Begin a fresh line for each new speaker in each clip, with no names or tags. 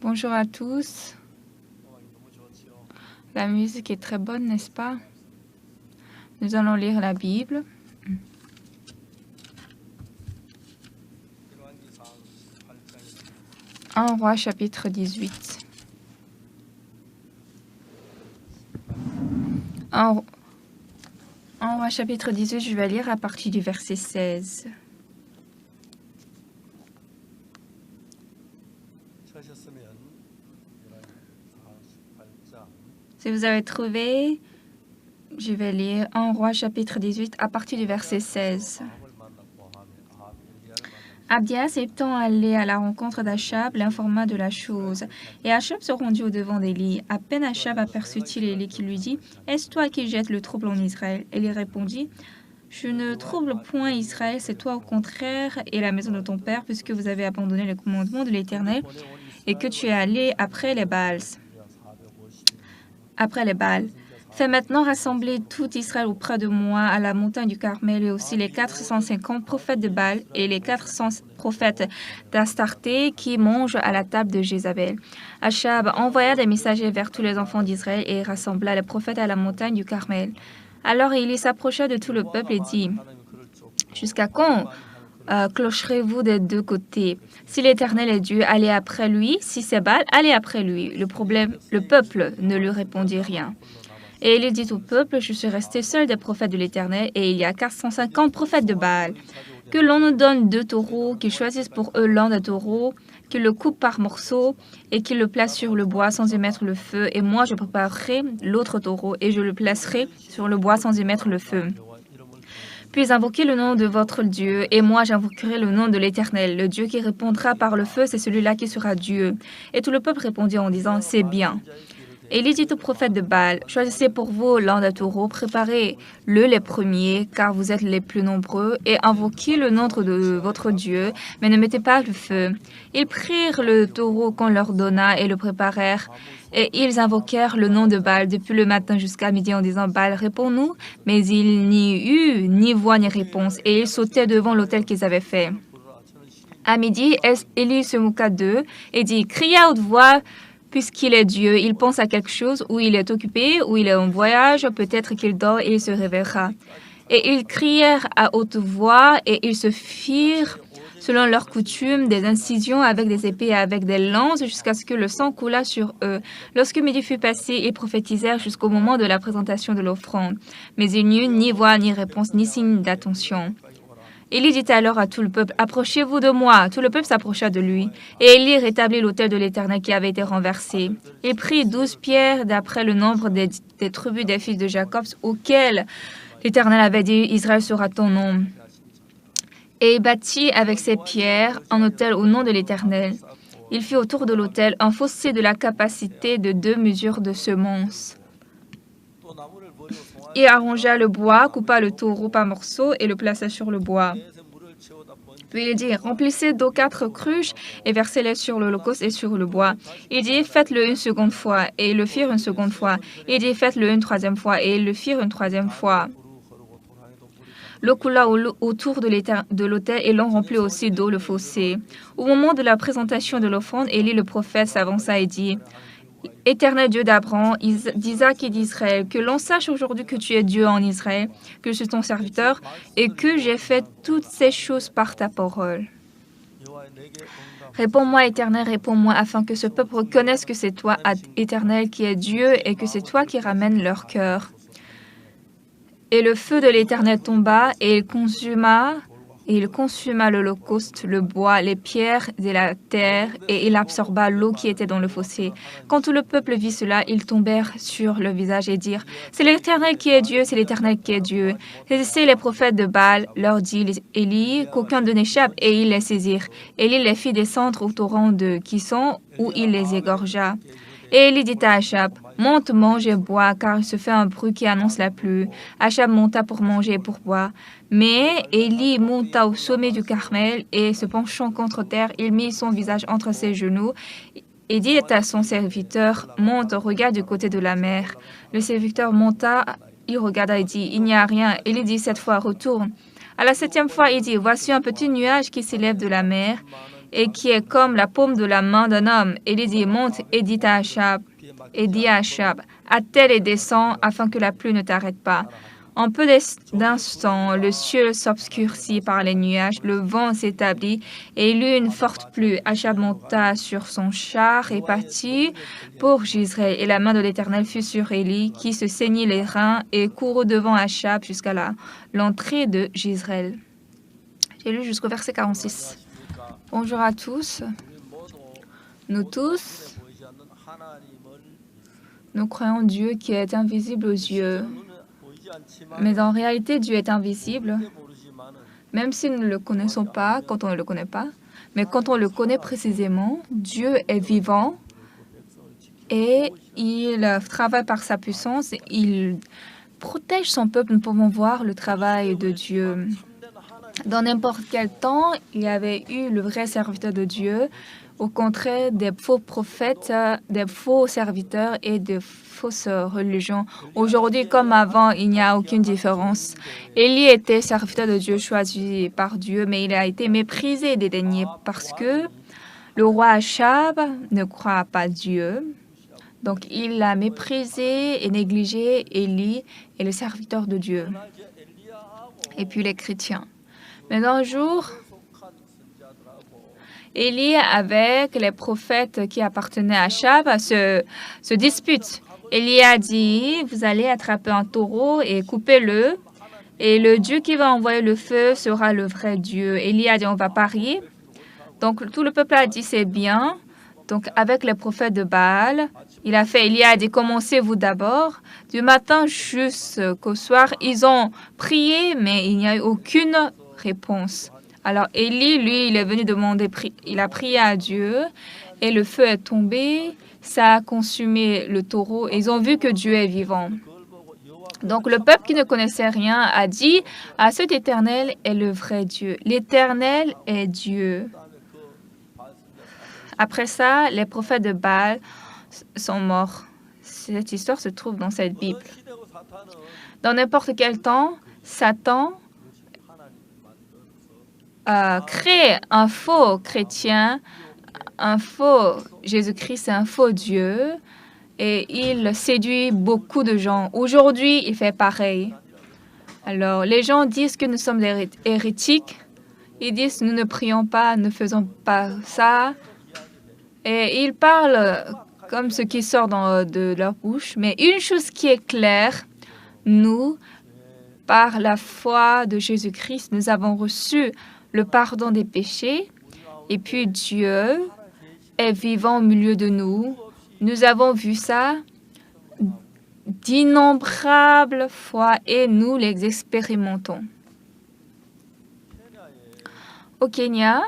Bonjour à tous. La musique est très bonne, n'est-ce pas? Nous allons lire la Bible. 1 Roi chapitre 18. 1 Roi chapitre 18, je vais lire à partir du verset 16. Si vous avez trouvé, je vais lire 1 Roi chapitre 18 à partir du verset 16. Abdias étant allé à la rencontre d'Achab, l'informa de la chose. Et Achab se rendit au-devant d'Élie. À peine Achab aperçut-il Élie qui lui dit « Est-ce toi qui jettes le trouble en Israël ?» Élie répondit « Je ne trouble point Israël, c'est toi au contraire et la maison de ton père, puisque vous avez abandonné le commandement de l'Éternel et que tu es allé après les Baals. Fais maintenant rassembler tout Israël auprès de moi à la montagne du Carmel et aussi les 450 prophètes de Baal et les 400 prophètes d'Astarté qui mangent à la table de Jézabel. » Achab envoya des messagers vers tous les enfants d'Israël et rassembla les prophètes à la montagne du Carmel. Alors Élie s'approcha de tout le peuple et dit « Jusqu'à quand clocherez-vous des deux côtés? Si l'Éternel est Dieu, allez après lui. Si c'est Baal, allez après lui. » Le peuple ne lui répondit rien. Et il dit au peuple, je suis resté seul des prophètes de l'Éternel, et il y a 450 prophètes de Baal. Que l'on nous donne 2 taureaux, qu'ils choisissent pour eux l'un des taureaux, qu'ils le coupent par morceaux, et qu'ils le placent sur le bois sans y mettre le feu. Et moi, je préparerai l'autre taureau, et je le placerai sur le bois sans y mettre le feu. Puis invoquez le nom de votre Dieu, et moi j'invoquerai le nom de l'Éternel. Le Dieu qui répondra par le feu, c'est celui-là qui sera Dieu. Et tout le peuple répondit en disant, c'est bien. Élie dit au prophète de Baal, choisissez pour vous l'un des taureaux, préparez-le les premiers, car vous êtes les plus nombreux, et invoquez le nom de votre Dieu, mais ne mettez pas le feu. Ils prirent le taureau qu'on leur donna et le préparèrent, et ils invoquèrent le nom de Baal depuis le matin jusqu'à midi en disant, Baal, réponds-nous. Mais il n'y eut ni voix ni réponse, et ils sautaient devant l'autel qu'ils avaient fait. À midi, Élie se moqua d'eux et dit, criez à haute voix, puisqu'il est Dieu, il pense à quelque chose, ou il est occupé, ou il est en voyage, peut-être qu'il dort et il se réveillera. Et ils crièrent à haute voix, et ils se firent, selon leur coutume, des incisions avec des épées et avec des lances, jusqu'à ce que le sang coulât sur eux. Lorsque midi fut passé, ils prophétisèrent jusqu'au moment de la présentation de l'offrande. Mais il n'y eut ni voix, ni réponse, ni signe d'attention. Élie dit alors à tout le peuple, « Approchez-vous de moi. » Tout le peuple s'approcha de lui. Et Élie rétablit l'autel de l'Éternel qui avait été renversé. Il prit 12 pierres d'après le nombre des tribus des fils de Jacob, auxquelles l'Éternel avait dit, « Israël sera ton nom. » Et il bâtit avec ces pierres un autel au nom de l'Éternel. Il fit autour de l'autel un fossé de la capacité de 2 mesures de semences. Il arrangea le bois, coupa le taureau par morceaux et le plaça sur le bois. Puis il dit, remplissez d'eau 4 cruches et versez-les sur l'holocauste et sur le bois. Il dit, faites-le une seconde fois, et ils le firent une seconde fois. Il dit, faites-le une troisième fois, et ils le firent une troisième fois. L'eau coula autour de l'autel et l'on remplit aussi d'eau le fossé. Au moment de la présentation de l'offrande, Élie le prophète s'avança et dit, Éternel Dieu d'Abraham, d'Isaac et d'Israël, que l'on sache aujourd'hui que tu es Dieu en Israël, que je suis ton serviteur et que j'ai fait toutes ces choses par ta parole. Réponds-moi, Éternel, réponds-moi, afin que ce peuple reconnaisse que c'est toi, Éternel, qui es Dieu et que c'est toi qui ramènes leur cœur. Et le feu de l'Éternel tomba et il consuma l'holocauste, le bois, les pierres et la terre, et il absorba l'eau qui était dans le fossé. Quand tout le peuple vit cela, ils tombèrent sur le visage et dirent, « C'est l'Éternel qui est Dieu, c'est l'Éternel qui est Dieu. » Saisissez les prophètes de Baal, leur dit Élie, qu'aucun d'eux n'échappe, et ils les saisirent. Élie les fit descendre au torrent de Kison, où il les égorgea. Et Élie dit à Achab, « Monte, mange et bois, car il se fait un bruit qui annonce la pluie. » Achab monta pour manger et pour boire. Mais Élie monta au sommet du Carmel, et se penchant contre terre, il mit son visage entre ses genoux, et dit à son serviteur, « Monte, regarde du côté de la mer. » Le serviteur monta, il regarda et dit, « Il n'y a rien. » Élie dit 7 fois, « Retourne. » À la 7e fois, il dit, « Voici un petit nuage qui s'élève de la mer. » et qui est comme la paume de la main d'un homme. Élie dit, monte et dit à Achab, attelle et descends afin que la pluie ne t'arrête pas. En peu d'instants, le ciel s'obscurcit par les nuages, le vent s'établit et il eut une forte pluie. Achab monta sur son char et partit pour Jezreel. Et la main de l'Éternel fut sur Élie, qui se saignit les reins et courut devant Achab jusqu'à l'entrée de Jezreel. J'ai lu jusqu'au verset 46. Bonjour à tous. Nous tous, nous croyons Dieu qui est invisible aux yeux. Mais en réalité, Dieu est invisible, même si nous ne le connaissons pas, quand on ne le connaît pas. Mais quand on le connaît précisément, Dieu est vivant et il travaille par sa puissance. Il protège son peuple. Nous pouvons voir le travail de Dieu. Dans n'importe quel temps, il y avait eu le vrai serviteur de Dieu, au contraire des faux prophètes, des faux serviteurs et des fausses religions. Aujourd'hui, comme avant, il n'y a aucune différence. Élie était serviteur de Dieu, choisi par Dieu, mais il a été méprisé et dédaigné parce que le roi Achab ne croit pas Dieu. Donc, il a méprisé et négligé Élie et les serviteurs de Dieu. Et puis les chrétiens. Mais un jour, Élie, avec les prophètes qui appartenaient à Achab, se disputent. Élie a dit, vous allez attraper un taureau et couper-le, et le Dieu qui va envoyer le feu sera le vrai Dieu. Élie a dit, on va parier. Donc tout le peuple a dit, c'est bien. Donc avec les prophètes de Baal, Élie a dit, commencez-vous d'abord. Du matin jusqu'au soir, ils ont prié, mais il n'y a eu aucune réponse. Alors Élie, lui, il est venu demander, il a prié à Dieu et le feu est tombé, ça a consumé le taureau et ils ont vu que Dieu est vivant. Donc le peuple qui ne connaissait rien a dit, à cet Éternel est le vrai Dieu. L'Éternel est Dieu. Après ça, les prophètes de Baal sont morts. Cette histoire se trouve dans cette Bible. Dans n'importe quel temps, Satan crée un faux chrétien, un faux Jésus-Christ, un faux Dieu, et il séduit beaucoup de gens. Aujourd'hui, il fait pareil. Alors, les gens disent que nous sommes des hérétiques. Ils disent, nous ne prions pas, ne faisons pas ça. Et ils parlent comme ce qui sort de leur bouche. Mais une chose qui est claire, nous, par la foi de Jésus-Christ, nous avons reçu le pardon des péchés. Et puis Dieu est vivant au milieu de nous. Nous avons vu ça d'innombrables fois et nous les expérimentons. Au Kenya,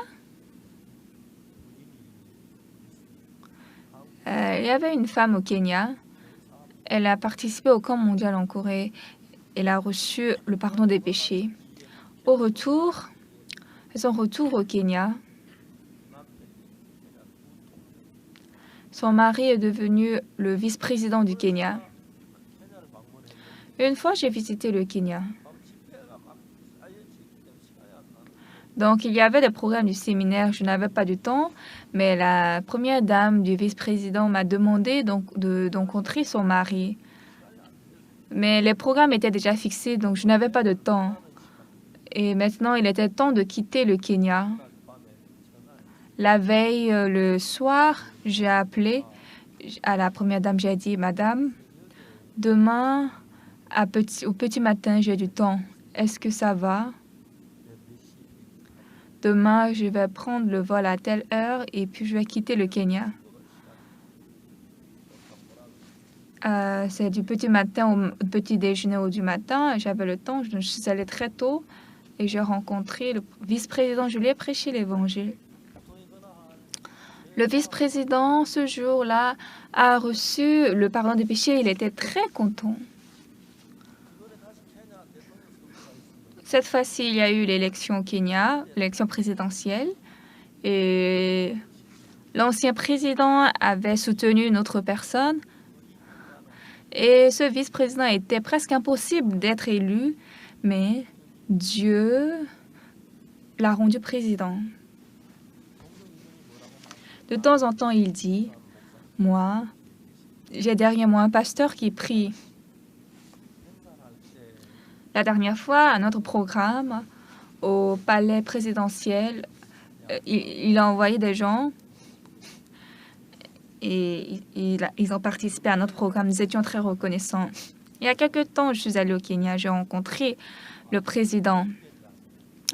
il y avait une femme au Kenya. Elle a participé au camp mondial en Corée. Elle a reçu le pardon des péchés. Au retour, à son retour au Kenya, son mari est devenu le vice-président du Kenya. Une fois, j'ai visité le Kenya. Donc, il y avait des programmes du séminaire. Je n'avais pas du temps, mais la première dame du vice-président m'a demandé d'encontrer son mari. Mais les programmes étaient déjà fixés, donc je n'avais pas de temps. Et maintenant, il était temps de quitter le Kenya. La veille, le soir, j'ai appelé à la première dame. J'ai dit, Madame, demain, au petit matin, j'ai du temps. Est-ce que ça va? Demain, je vais prendre le vol à telle heure et puis je vais quitter le Kenya. C'est du petit matin au petit déjeuner ou du matin. J'avais le temps. Je suis allée très tôt et j'ai rencontré le vice-président. Je lui ai prêché l'évangile. Le vice-président, ce jour-là, a reçu le pardon des péchés. Il était très content. Cette fois-ci, il y a eu l'élection au Kenya, l'élection présidentielle. Et l'ancien président avait soutenu une autre personne. Et ce vice-président était presque impossible d'être élu, mais Dieu l'a rendu président. De temps en temps, il dit, moi, j'ai derrière moi un pasteur qui prie. La dernière fois, à notre programme, au palais présidentiel, il a envoyé des gens et ils ont participé à notre programme. Nous étions très reconnaissants. Il y a quelque temps, je suis allée au Kenya, j'ai rencontré le président.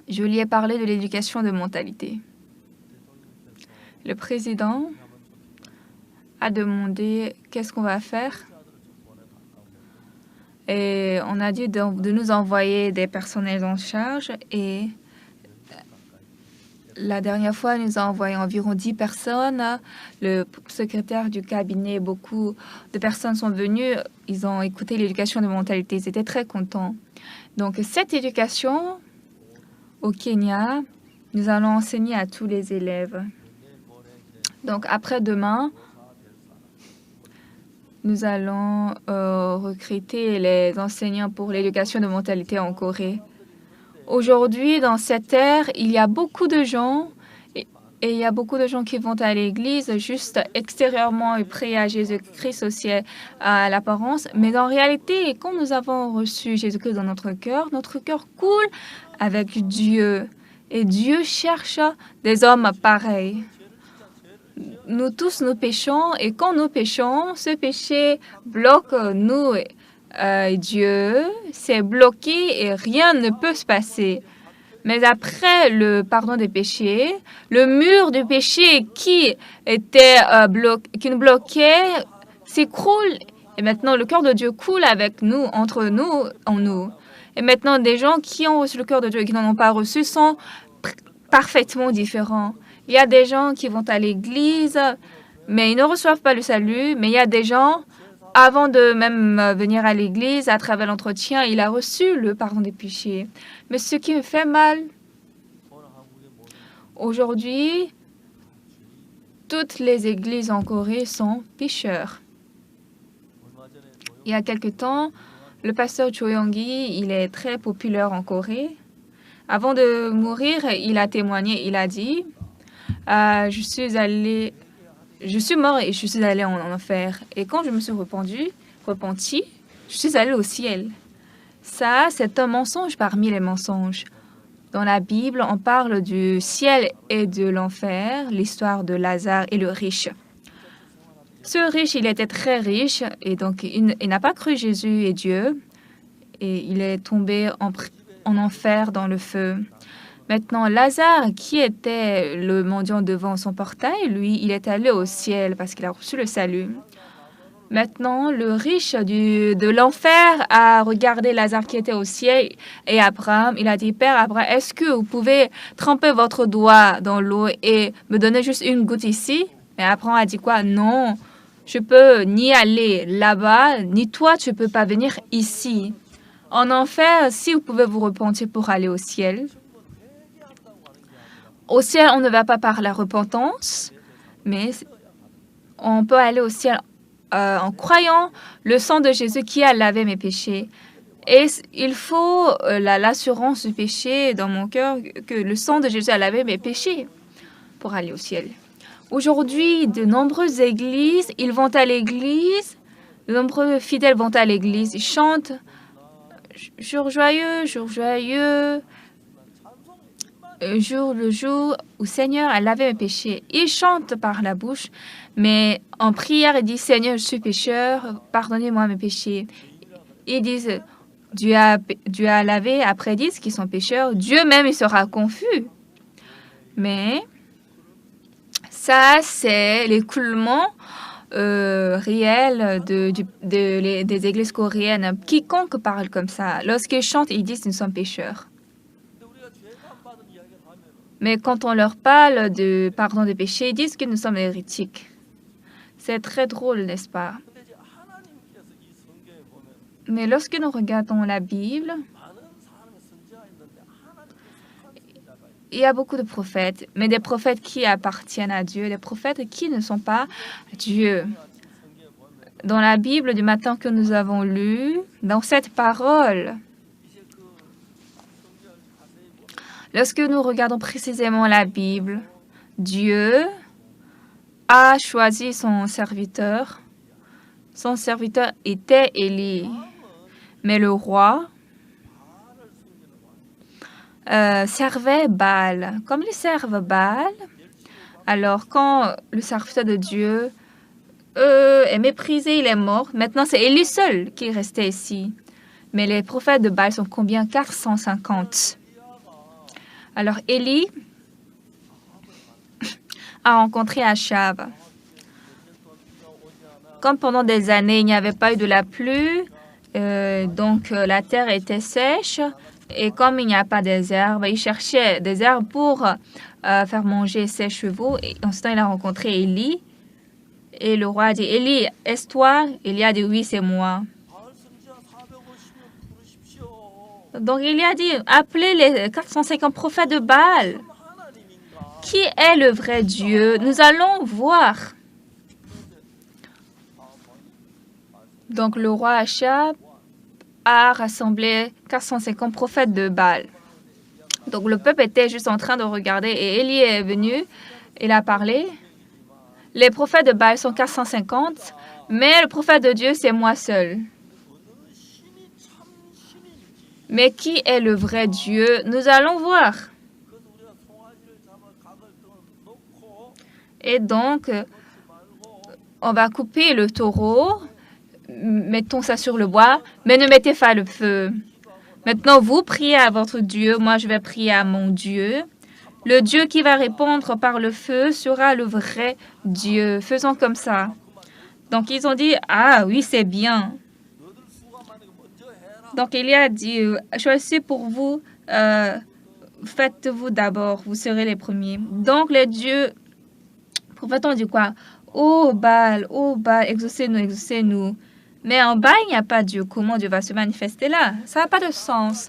Je lui ai parlé de l'éducation de mentalité. Le président a demandé qu'est-ce qu'on va faire. Et on a dit de nous envoyer des personnels en charge. Et la dernière fois, il nous a envoyé environ 10 personnes. Le secrétaire du cabinet, beaucoup de personnes sont venues. Ils ont écouté l'éducation de mentalité. Ils étaient très contents. Donc, cette éducation au Kenya, nous allons enseigner à tous les élèves. Donc, après-demain, nous allons recruter les enseignants pour l'éducation de mentalité en Corée. Aujourd'hui, dans cette ère, il y a beaucoup de gens et il y a beaucoup de gens qui vont à l'église juste extérieurement et prient à Jésus-Christ aussi à l'apparence. Mais en réalité, quand nous avons reçu Jésus-Christ dans notre cœur coule avec Dieu. Et Dieu cherche des hommes pareils. Nous tous, nous péchons, et quand nous péchons, ce péché bloque nous et Dieu. C'est bloqué et rien ne peut se passer. Mais après le pardon des péchés, le mur du péché qui nous bloquait s'écroule. Et maintenant, le cœur de Dieu coule avec nous, entre nous, en nous. Et maintenant, des gens qui ont reçu le cœur de Dieu et qui n'en ont pas reçu sont parfaitement différents. Il y a des gens qui vont à l'église, mais ils ne reçoivent pas le salut. Mais il y a des gens, avant de même venir à l'église, à travers l'entretien, il a reçu le pardon des péchés. Mais ce qui me fait mal, aujourd'hui, toutes les églises en Corée sont pécheurs. Il y a quelque temps, le pasteur Cho Young-gi, il est très populaire en Corée. Avant de mourir, il a témoigné, il a dit je suis mort et je suis allé en enfer. Et quand je me suis repenti, je suis allé au ciel. Ça, c'est un mensonge parmi les mensonges. Dans la Bible, on parle du ciel et de l'enfer, l'histoire de Lazare et le riche. Ce riche, il était très riche et donc il n'a pas cru Jésus et Dieu. Et il est tombé en enfer dans le feu. Maintenant, Lazare, qui était le mendiant devant son portail, lui, il est allé au ciel parce qu'il a reçu le salut. Maintenant, le riche de l'enfer a regardé Lazare qui était au ciel et Abraham, il a dit, Père Abraham, est-ce que vous pouvez tremper votre doigt dans l'eau et me donner juste une goutte ici? Mais Abraham a dit quoi? Non, je peux ni aller là-bas, ni toi, tu ne peux pas venir ici. En enfer, si vous pouvez vous repentir pour aller au ciel, on ne va pas par la repentance, mais on peut aller au ciel en croyant le sang de Jésus qui a lavé mes péchés. Et il faut l'assurance du péché dans mon cœur que le sang de Jésus a lavé mes péchés pour aller au ciel. Aujourd'hui, de nombreuses églises, ils vont à l'église, de nombreux fidèles vont à l'église, ils chantent jour joyeux, jour le jour où Seigneur a lavé mes péchés. Ils chantent par la bouche, mais en prière, ils disent Seigneur, je suis pécheur, pardonnez-moi mes péchés. Ils disent Dieu a lavé, après ils disent qu'ils sont pécheurs. Dieu même, il sera confus. Mais ça, c'est l'écoulement réel des églises coréennes. Quiconque parle comme ça, lorsqu'ils chantent, ils disent nous sommes pécheurs. Mais quand on leur parle de pardon des péchés, ils disent que nous sommes hérétiques. C'est très drôle, n'est-ce pas? Mais lorsque nous regardons la Bible, il y a beaucoup de prophètes, mais des prophètes qui appartiennent à Dieu, des prophètes qui ne sont pas Dieu. Dans la Bible du matin que nous avons lu, dans cette parole, lorsque nous regardons précisément la Bible, Dieu a choisi son serviteur. Son serviteur était Élie. Mais le roi servait Baal. Comme ils servent Baal, alors quand le serviteur de Dieu est méprisé, il est mort. Maintenant, c'est Élie seul qui est resté ici. Mais les prophètes de Baal sont combien? 450. Alors Élie a rencontré Achab. Comme pendant des années, il n'y avait pas eu de la pluie, donc la terre était sèche. Et comme il n'y a pas des herbes, il cherchait des herbes pour faire manger ses chevaux. Et en ce temps, il a rencontré Élie. Et le roi a dit, Élie, est-ce toi? Élie a dit, oui, c'est moi. Donc il a dit, appelez les 450 prophètes de Baal. Qui est le vrai Dieu? Nous allons voir. Donc le roi Achab a rassemblé 450 prophètes de Baal. Donc le peuple était juste en train de regarder et Élie est venu, il a parlé. Les prophètes de Baal sont 450, mais le prophète de Dieu, c'est moi seul. Mais qui est le vrai Dieu? Nous allons voir. Et donc, on va couper le taureau, mettons ça sur le bois, mais ne mettez pas le feu. Maintenant, vous priez à votre Dieu, moi je vais prier à mon Dieu. Le Dieu qui va répondre par le feu sera le vrai Dieu. Faisons comme ça. Donc, ils ont dit, ah oui, c'est bien. Donc, Élie a dit, choisissez pour vous, faites-vous d'abord, vous serez les premiers. Donc, les dieux, prophètes ont dit quoi? Oh Baal, exaucez-nous, exaucez-nous. Mais en bas, il n'y a pas Dieu. Comment Dieu va se manifester là? Ça n'a pas de sens.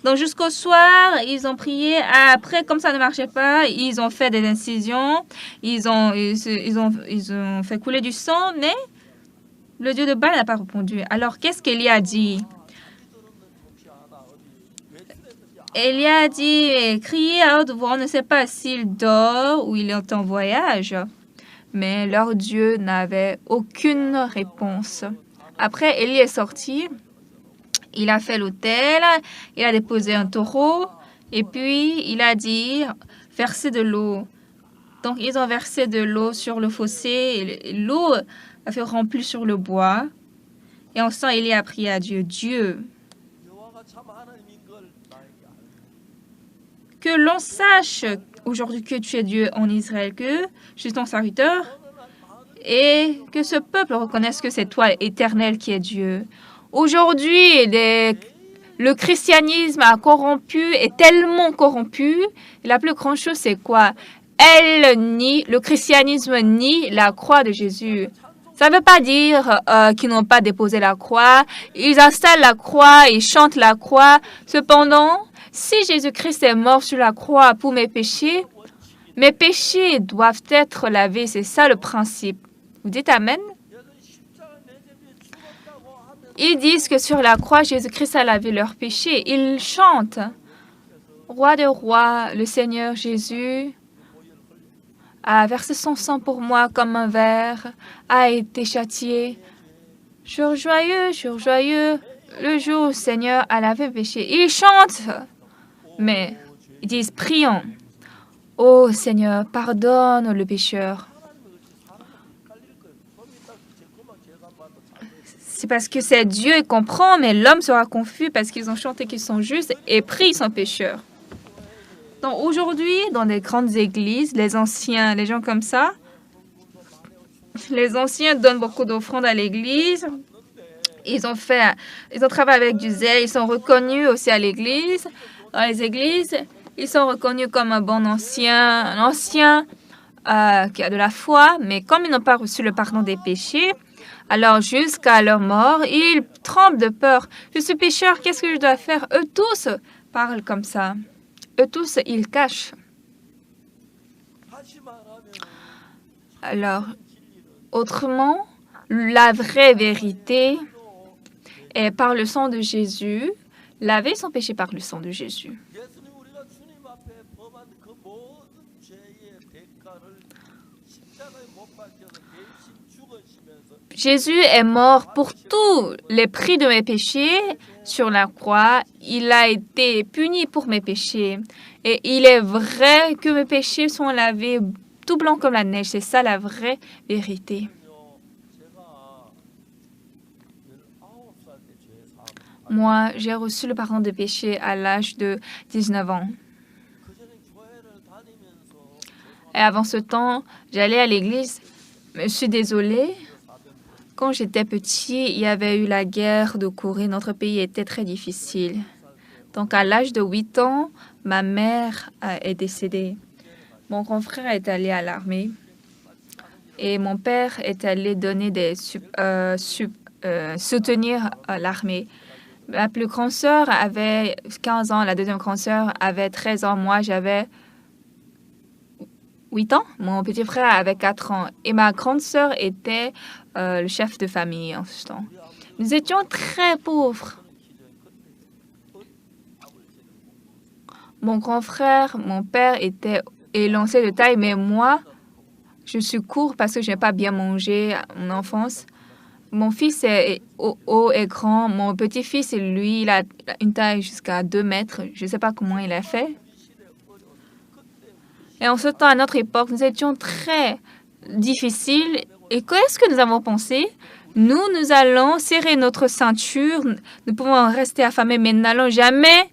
Donc, jusqu'au soir, ils ont prié. Après, comme ça ne marchait pas, ils ont fait des incisions. Ils ont fait couler du sang, mais le Dieu de Baal n'a pas répondu. Alors, qu'est-ce qu'Élie a dit? Élie a dit, criez à haute voix. On ne sait pas s'il dort ou il est en voyage. Mais leur Dieu n'avait aucune réponse. Après, Élie est sorti. Il a fait l'autel. Il a déposé un taureau. Et puis, il a dit, versez de l'eau. Donc, ils ont versé de l'eau sur le fossé. Et l'eau a fait remplir sur le bois. Et ensuite, Élie a prié à Dieu. Dieu, que l'on sache aujourd'hui que tu es Dieu en Israël, que je suis ton serviteur, et que ce peuple reconnaisse que c'est toi, éternel, qui est Dieu. Aujourd'hui, le christianisme a corrompu, est tellement corrompu. Et la plus grande chose, c'est quoi? Le christianisme nie la croix de Jésus. Ça ne veut pas dire qu'ils n'ont pas déposé la croix. Ils installent la croix, ils chantent la croix. Cependant, si Jésus-Christ est mort sur la croix pour mes péchés doivent être lavés. C'est ça le principe. Vous dites Amen? Ils disent que sur la croix, Jésus-Christ a lavé leurs péchés. Ils chantent. Roi des rois, le Seigneur Jésus a versé son sang pour moi comme un verre, a été châtié. Jour joyeux, le jour où le Seigneur a lavé péché. Ils chantent, mais ils disent, prions. Ô Seigneur, pardonne le pécheur. C'est parce que c'est Dieu qui comprend, mais l'homme sera confus parce qu'ils ont chanté qu'ils sont justes et prient son pécheur. Donc aujourd'hui, dans des grandes églises, les anciens, les gens comme ça, les anciens donnent beaucoup d'offrandes à l'église. Ils ont travaillé avec du zèle, ils sont reconnus aussi à l'église. Dans les églises, ils sont reconnus comme un bon ancien, qui a de la foi, mais comme ils n'ont pas reçu le pardon des péchés, alors jusqu'à leur mort, ils tremblent de peur. Je suis pécheur, qu'est-ce que je dois faire? Eux tous parlent comme ça. Eux tous, ils cachent. Alors, autrement, la vraie vérité est par le sang de Jésus, laver son péché par le sang de Jésus. Jésus est mort pour tous les prix de mes péchés sur la croix. Il a été puni pour mes péchés. Et il est vrai que mes péchés sont lavés tout blancs comme la neige. C'est ça la vraie vérité. Moi, j'ai reçu le pardon des péchés à l'âge de 19 ans. Et avant ce temps, j'allais à l'église. Je suis désolée. Quand j'étais petit, il y avait eu la guerre de Corée. Notre pays était très difficile. Donc, à l'âge de 8 ans, ma mère est décédée. Mon grand frère est allé à l'armée. Et mon père est allé donner soutenir l'armée. La plus grande sœur avait 15 ans. La deuxième grande sœur avait 13 ans. Moi, j'avais 8 ans. Mon petit frère avait 4 ans. Et ma grande sœur était le chef de famille en ce temps. Nous étions très pauvres. Mon grand frère, mon père est élancé de taille, mais moi, je suis court parce que je n'ai pas bien mangé en enfance. Mon fils est haut et grand. Mon petit-fils, lui, il a une taille jusqu'à 2 mètres. Je ne sais pas comment il a fait. Et en ce temps, à notre époque, nous étions très difficiles. Et qu'est-ce que nous avons pensé? Nous allons serrer notre ceinture. Nous pouvons rester affamés, mais nous n'allons jamais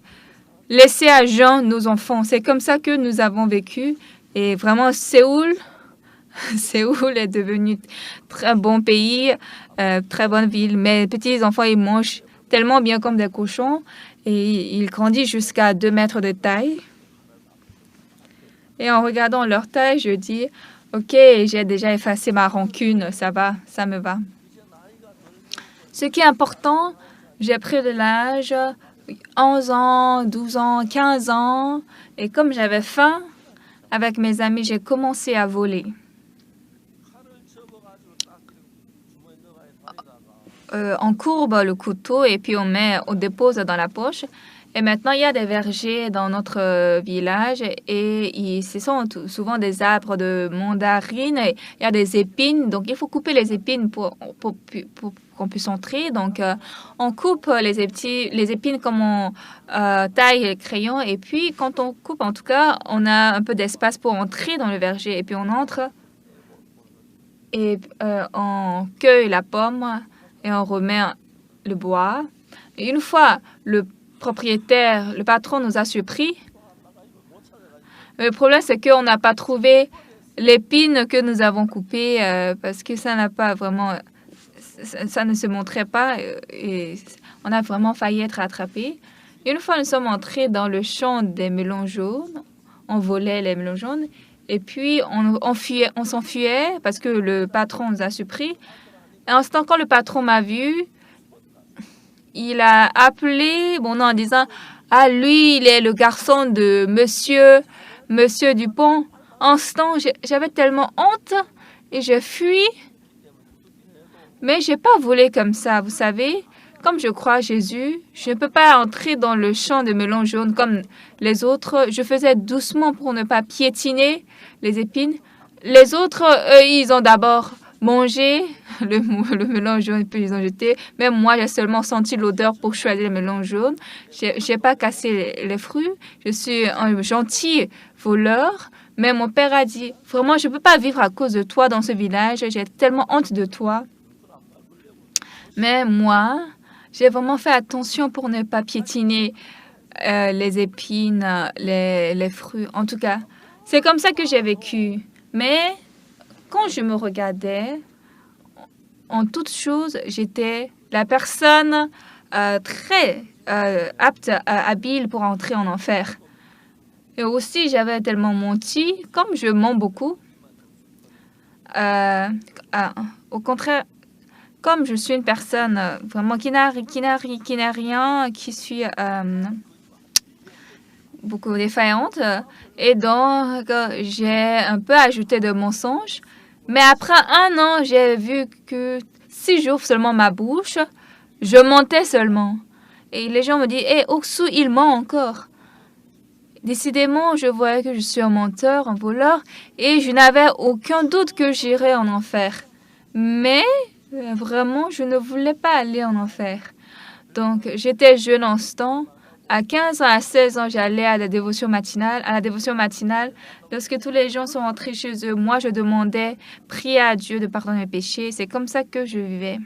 laisser à jeun nos enfants. C'est comme ça que nous avons vécu. Et vraiment, Séoul est devenu très bon pays, très bonne ville. Mes petits enfants, ils mangent tellement bien comme des cochons. Et ils grandissent jusqu'à 2 mètres de taille. Et en regardant leur taille, je dis, OK, j'ai déjà effacé ma rancune, ça va, ça me va. Ce qui est important, j'ai pris de l'âge, 11 ans, 12 ans, 15 ans, et comme j'avais faim, avec mes amis, j'ai commencé à voler. On courbe le couteau et puis on dépose dans la poche. Et maintenant, il y a des vergers dans notre village et ce sont souvent des arbres de mandarines. Et il y a des épines, donc il faut couper les épines pour qu'on puisse entrer. Donc, on coupe les épines comme on taille les crayons. Et puis, quand on coupe, en tout cas, on a un peu d'espace pour entrer dans le verger. Et puis, on entre et on cueille la pomme et on remet le bois. Et une fois le patron nous a surpris. Le problème, c'est qu'on n'a pas trouvé l'épine que nous avons coupée parce que ça n'a pas vraiment... Ça ne se montrait pas et on a vraiment failli être attrapés. Une fois, nous sommes entrés dans le champ des melons jaunes. On volait les melons jaunes et puis on s'enfuyait parce que le patron nous a surpris. Et en ce temps, quand le patron m'a vu, il a appelé mon nom en disant « Ah, lui, il est le garçon de Monsieur Dupont. » En ce temps, j'avais tellement honte et je fuis. Mais je n'ai pas volé comme ça, vous savez. Comme je crois à Jésus, je ne peux pas entrer dans le champ de melons jaunes comme les autres. Je faisais doucement pour ne pas piétiner les épines. Les autres, eux, ils ont d'abord mangé le melon jaune, puis ils ont jeté. Même moi, j'ai seulement senti l'odeur pour choisir le melon jaune. Je n'ai pas cassé les fruits. Je suis un gentil voleur. Mais mon père a dit, vraiment, je ne peux pas vivre à cause de toi dans ce village. J'ai tellement honte de toi. Mais moi, j'ai vraiment fait attention pour ne pas piétiner les épines, les fruits. En tout cas, c'est comme ça que j'ai vécu. Mais quand je me regardais, en toute chose, j'étais la personne très apte, habile pour entrer en enfer. Et aussi, j'avais tellement menti, comme je mens beaucoup. Au contraire, comme je suis une personne vraiment qui n'a rien, qui suis beaucoup défaillante, et donc j'ai un peu ajouté de mensonges. Mais après 1 an, j'ai vu que si j'ouvre seulement ma bouche, je mentais seulement. Et les gens me disent, Oksu, il ment encore. Décidément, je voyais que je suis un menteur, un voleur, et je n'avais aucun doute que j'irais en enfer. Mais vraiment, je ne voulais pas aller en enfer. Donc, j'étais jeune en ce temps. À 15 ans, à 16 ans, j'allais à la dévotion matinale. À la dévotion matinale, lorsque tous les gens sont rentrés chez eux, moi, je demandais, prier à Dieu de pardonner mes péchés. C'est comme ça que je vivais.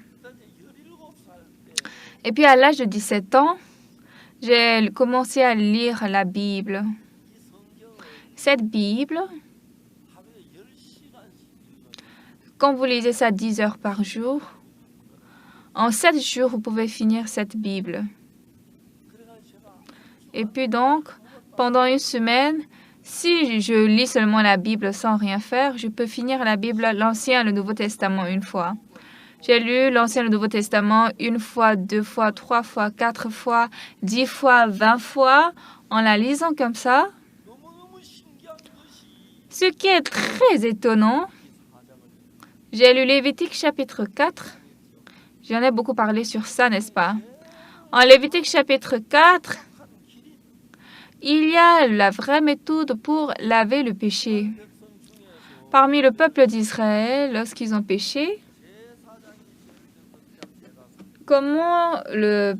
Et puis, à l'âge de 17 ans, j'ai commencé à lire la Bible. Cette Bible, quand vous lisez ça 10 heures par jour, en 7 jours, vous pouvez finir cette Bible. Et puis donc, pendant une semaine, si je lis seulement la Bible sans rien faire, je peux finir la Bible, l'Ancien et le Nouveau Testament une fois. J'ai lu l'Ancien et le Nouveau Testament une fois, 2 fois, 3 fois, 4 fois, 10 fois, 20 fois, en la lisant comme ça. Ce qui est très étonnant, j'ai lu Lévitique chapitre 4. J'en ai beaucoup parlé sur ça, n'est-ce pas? En Lévitique chapitre 4, il y a la vraie méthode pour laver le péché. Parmi le peuple d'Israël, lorsqu'ils ont péché, comment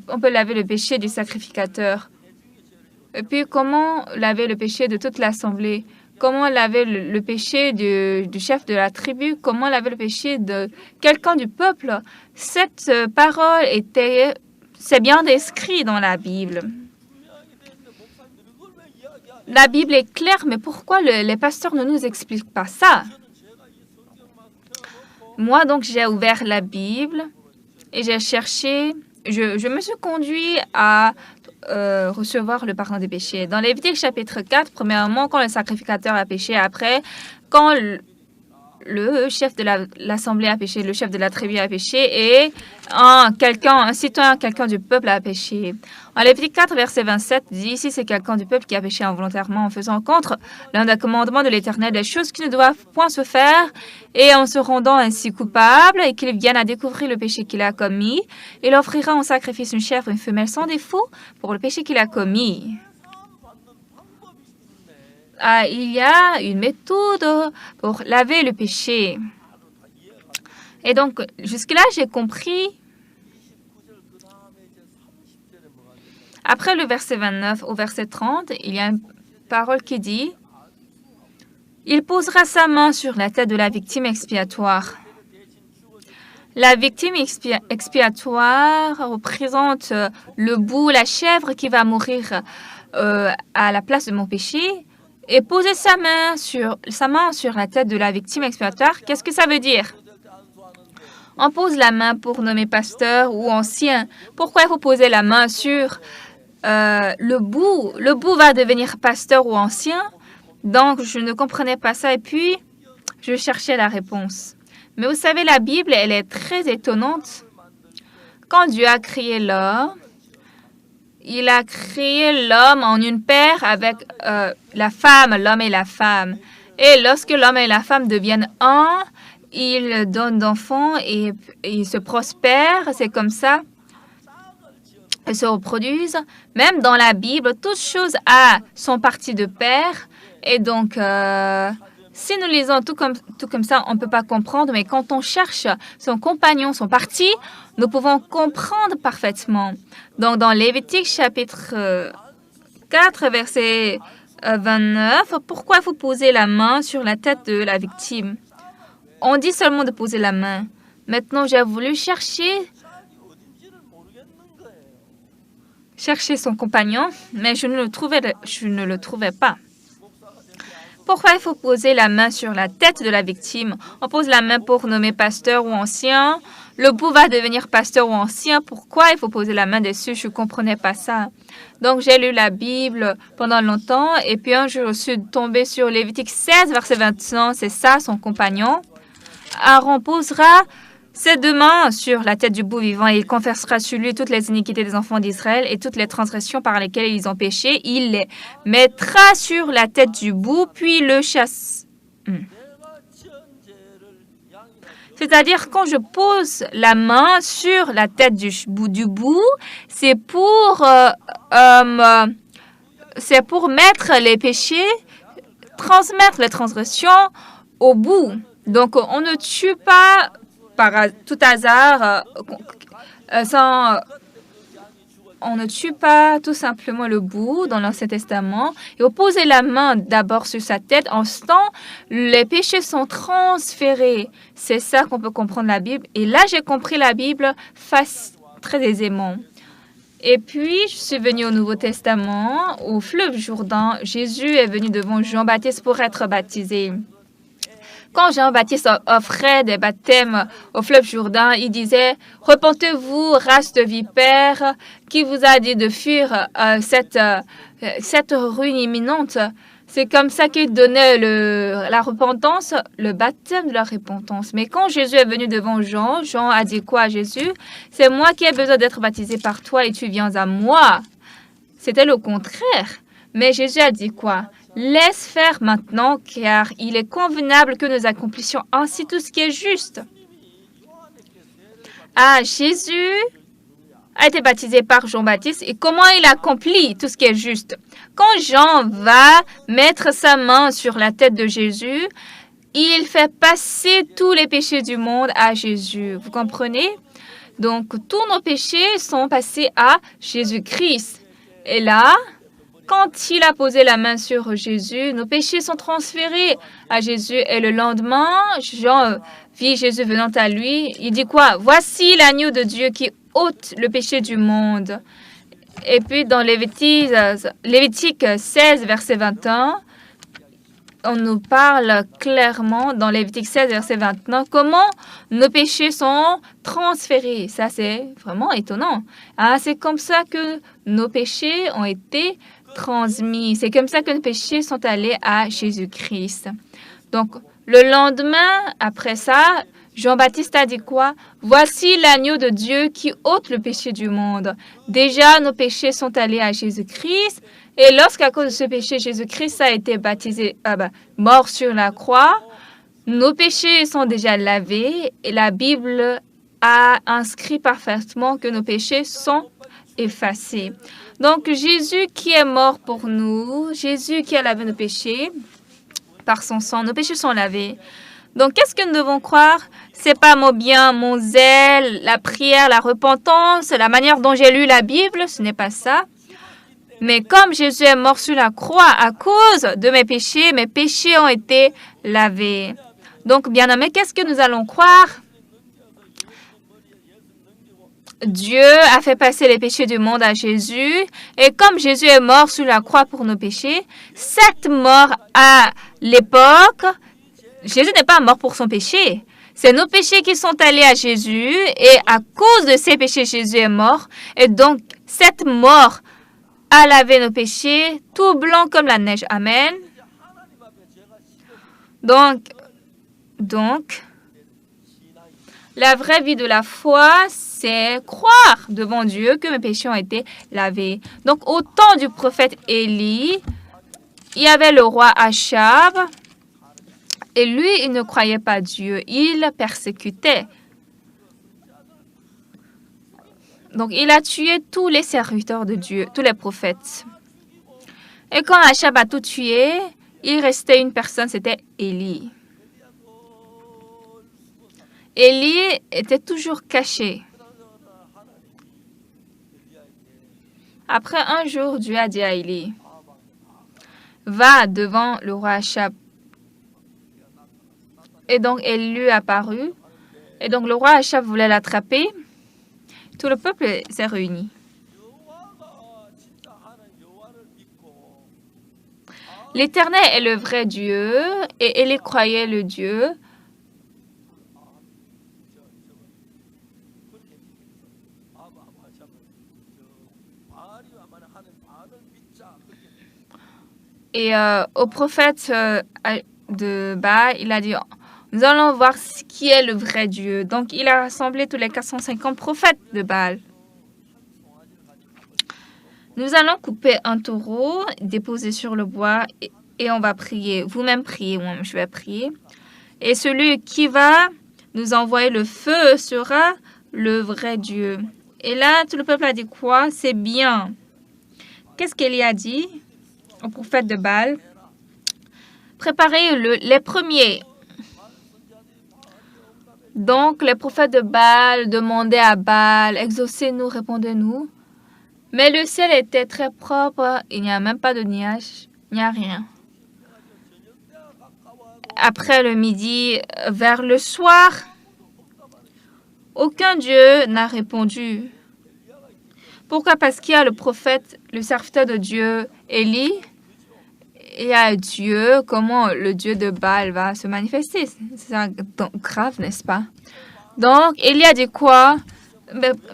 on peut laver le péché du sacrificateur? Et puis, comment laver le péché de toute l'assemblée? Comment laver le péché du chef de la tribu? Comment laver le péché de quelqu'un du peuple? Cette parole c'est bien décrit dans la Bible. La Bible est claire, mais pourquoi les pasteurs ne nous expliquent pas ça? Moi, donc, j'ai ouvert la Bible et j'ai cherché. Je me suis conduit à recevoir le pardon des péchés. Dans Lévitique chapitre 4, premièrement, quand le sacrificateur a péché, après, quand le chef de l'assemblée a péché, le chef de la tribu a péché et un citoyen, quelqu'un du peuple a péché. En Lévitique 4, verset 27, dit ici, c'est quelqu'un du peuple qui a péché involontairement en faisant contre l'un des commandements de l'Éternel, des choses qui ne doivent point se faire et en se rendant ainsi coupable et qu'il vienne à découvrir le péché qu'il a commis. Il offrira en sacrifice une chèvre, une femelle sans défaut pour le péché qu'il a commis. Il y a une méthode pour laver le péché. Et donc, jusque-là, j'ai compris. Après le verset 29 au verset 30, il y a une parole qui dit « Il posera sa main sur la tête de la victime expiatoire. » La victime expiatoire représente le bouc, la chèvre qui va mourir à la place de mon péché. Et poser sa main sur la tête de la victime expiatoire, qu'est-ce que ça veut dire? On pose la main pour nommer pasteur ou ancien. Pourquoi il faut poser la main sur le bouc? Le bouc va devenir pasteur ou ancien. Donc, je ne comprenais pas ça et puis, je cherchais la réponse. Mais vous savez, la Bible, elle est très étonnante. Quand Dieu a créé l'homme, il a créé l'homme en une paire avec la femme, l'homme et la femme. Et lorsque l'homme et la femme deviennent un, ils donnent d'enfants et ils se prospèrent. C'est comme ça. Ils se reproduisent. Même dans la Bible, toute chose a son parti de père. Et donc, si nous lisons tout comme ça, on ne peut pas comprendre. Mais quand on cherche son compagnon, son parti, nous pouvons comprendre parfaitement. Donc, dans Lévitique chapitre 4, verset 29, pourquoi il faut poser la main sur la tête de la victime? On dit seulement de poser la main. Maintenant, j'ai voulu chercher son compagnon, mais je ne le trouvais pas. Pourquoi il faut poser la main sur la tête de la victime? On pose la main pour nommer pasteur ou ancien. Le bouc va devenir pasteur ou ancien. Pourquoi il faut poser la main dessus? Je ne comprenais pas ça. Donc, j'ai lu la Bible pendant longtemps. Et puis, un jour, je suis tombée sur Lévitique 16, verset 21. C'est ça, son compagnon. Aaron posera ses 2 mains sur la tête du bouc vivant et il confessera sur lui toutes les iniquités des enfants d'Israël et toutes les transgressions par lesquelles ils ont péché. Il les mettra sur la tête du bouc, puis le chasse. C'est-à-dire, quand je pose la main sur la tête du bouc, c'est pour c'est pour mettre les péchés, transmettre les transgressions au bout. Donc, on ne tue pas par tout hasard, on ne tue pas tout simplement le bout dans l'Ancien Testament et on posait la main d'abord sur sa tête. En ce temps, les péchés sont transférés. C'est ça qu'on peut comprendre la Bible. Et là, j'ai compris la Bible très aisément. Et puis, je suis venue au Nouveau Testament, au fleuve Jourdain. Jésus est venu devant Jean-Baptiste pour être baptisé. Quand Jean-Baptiste offrait des baptêmes au fleuve Jourdain, il disait « Repentez-vous, race de vipères, qui vous a dit de fuir cette ruine imminente ?» C'est comme ça qu'il donnait la repentance, le baptême de la repentance. Mais quand Jésus est venu devant Jean, Jean a dit quoi à Jésus? « C'est moi qui ai besoin d'être baptisé par toi et tu viens à moi. » C'était le contraire. Mais Jésus a dit quoi? Laisse faire maintenant, car il est convenable que nous accomplissions ainsi tout ce qui est juste. Ah, Jésus a été baptisé par Jean-Baptiste et comment il accomplit tout ce qui est juste? Quand Jean va mettre sa main sur la tête de Jésus, il fait passer tous les péchés du monde à Jésus. Vous comprenez? Donc, tous nos péchés sont passés à Jésus-Christ. Et là, quand il a posé la main sur Jésus, nos péchés sont transférés à Jésus. Et le lendemain, Jean vit Jésus venant à lui. Il dit quoi? Voici l'agneau de Dieu qui ôte le péché du monde. Et puis dans Lévitique 16, verset 21, on nous parle clairement dans Lévitique 16, verset 21, comment nos péchés sont transférés. Ça, c'est vraiment étonnant. Ah, c'est comme ça que nos péchés ont été transmis. C'est comme ça que nos péchés sont allés à Jésus-Christ. Donc, le lendemain, après ça, Jean-Baptiste a dit quoi? Voici l'agneau de Dieu qui ôte le péché du monde. Déjà, nos péchés sont allés à Jésus-Christ. Et lorsqu'à cause de ce péché, Jésus-Christ a été baptisé, mort sur la croix, nos péchés sont déjà lavés et la Bible a inscrit parfaitement que nos péchés sont effacés. Donc, Jésus qui est mort pour nous, Jésus qui a lavé nos péchés par son sang, nos péchés sont lavés. Donc, qu'est-ce que nous devons croire? C'est pas mon bien, mon zèle, la prière, la repentance, la manière dont j'ai lu la Bible, ce n'est pas ça. Mais comme Jésus est mort sur la croix à cause de mes péchés ont été lavés. Donc, bien-aimés, qu'est-ce que nous allons croire? Dieu a fait passer les péchés du monde à Jésus. Et comme Jésus est mort sur la croix pour nos péchés, cette mort à l'époque, Jésus n'est pas mort pour son péché. C'est nos péchés qui sont allés à Jésus. Et à cause de ces péchés, Jésus est mort. Et donc, cette mort a lavé nos péchés, tout blanc comme la neige. Amen. Donc, la vraie vie de la foi, c'est croire devant Dieu que mes péchés ont été lavés. Donc, au temps du prophète Élie, il y avait le roi Achab. Et lui, il ne croyait pas Dieu. Il persécutait. Donc, il a tué tous les serviteurs de Dieu, tous les prophètes. Et quand Achab a tout tué, il restait une personne, c'était Élie. Élie était toujours caché. Après un jour, Dieu a dit à Élie, « Va devant le roi Achab. » Et donc, Élie lui apparut. Et donc, le roi Achab voulait l'attraper. Tout le peuple s'est réuni. L'Éternel est le vrai Dieu et Élie croyait le Dieu. Et au prophète de Baal, il a dit, nous allons voir qui est le vrai Dieu. Donc, il a rassemblé tous les 450 prophètes de Baal. Nous allons couper un taureau, déposer sur le bois et on va prier. Vous-même priez, moi je vais prier. Et celui qui va nous envoyer le feu sera le vrai Dieu. Et là, tout le peuple a dit quoi? C'est bien. Qu'est-ce qu'Élie a dit? aux prophètes de Baal, préparez les premiers. Donc, les prophètes de Baal demandaient à Baal, exaucez-nous, répondez-nous. Mais le ciel était très propre, il n'y a même pas de nuages, il n'y a rien. Après le midi, vers le soir, aucun Dieu n'a répondu. Pourquoi? Parce qu'il y a le prophète, le serviteur de Dieu, Élie, et il y a Dieu. Comment le Dieu de Baal va se manifester? C'est grave, n'est-ce pas? Donc, Élie a dit quoi?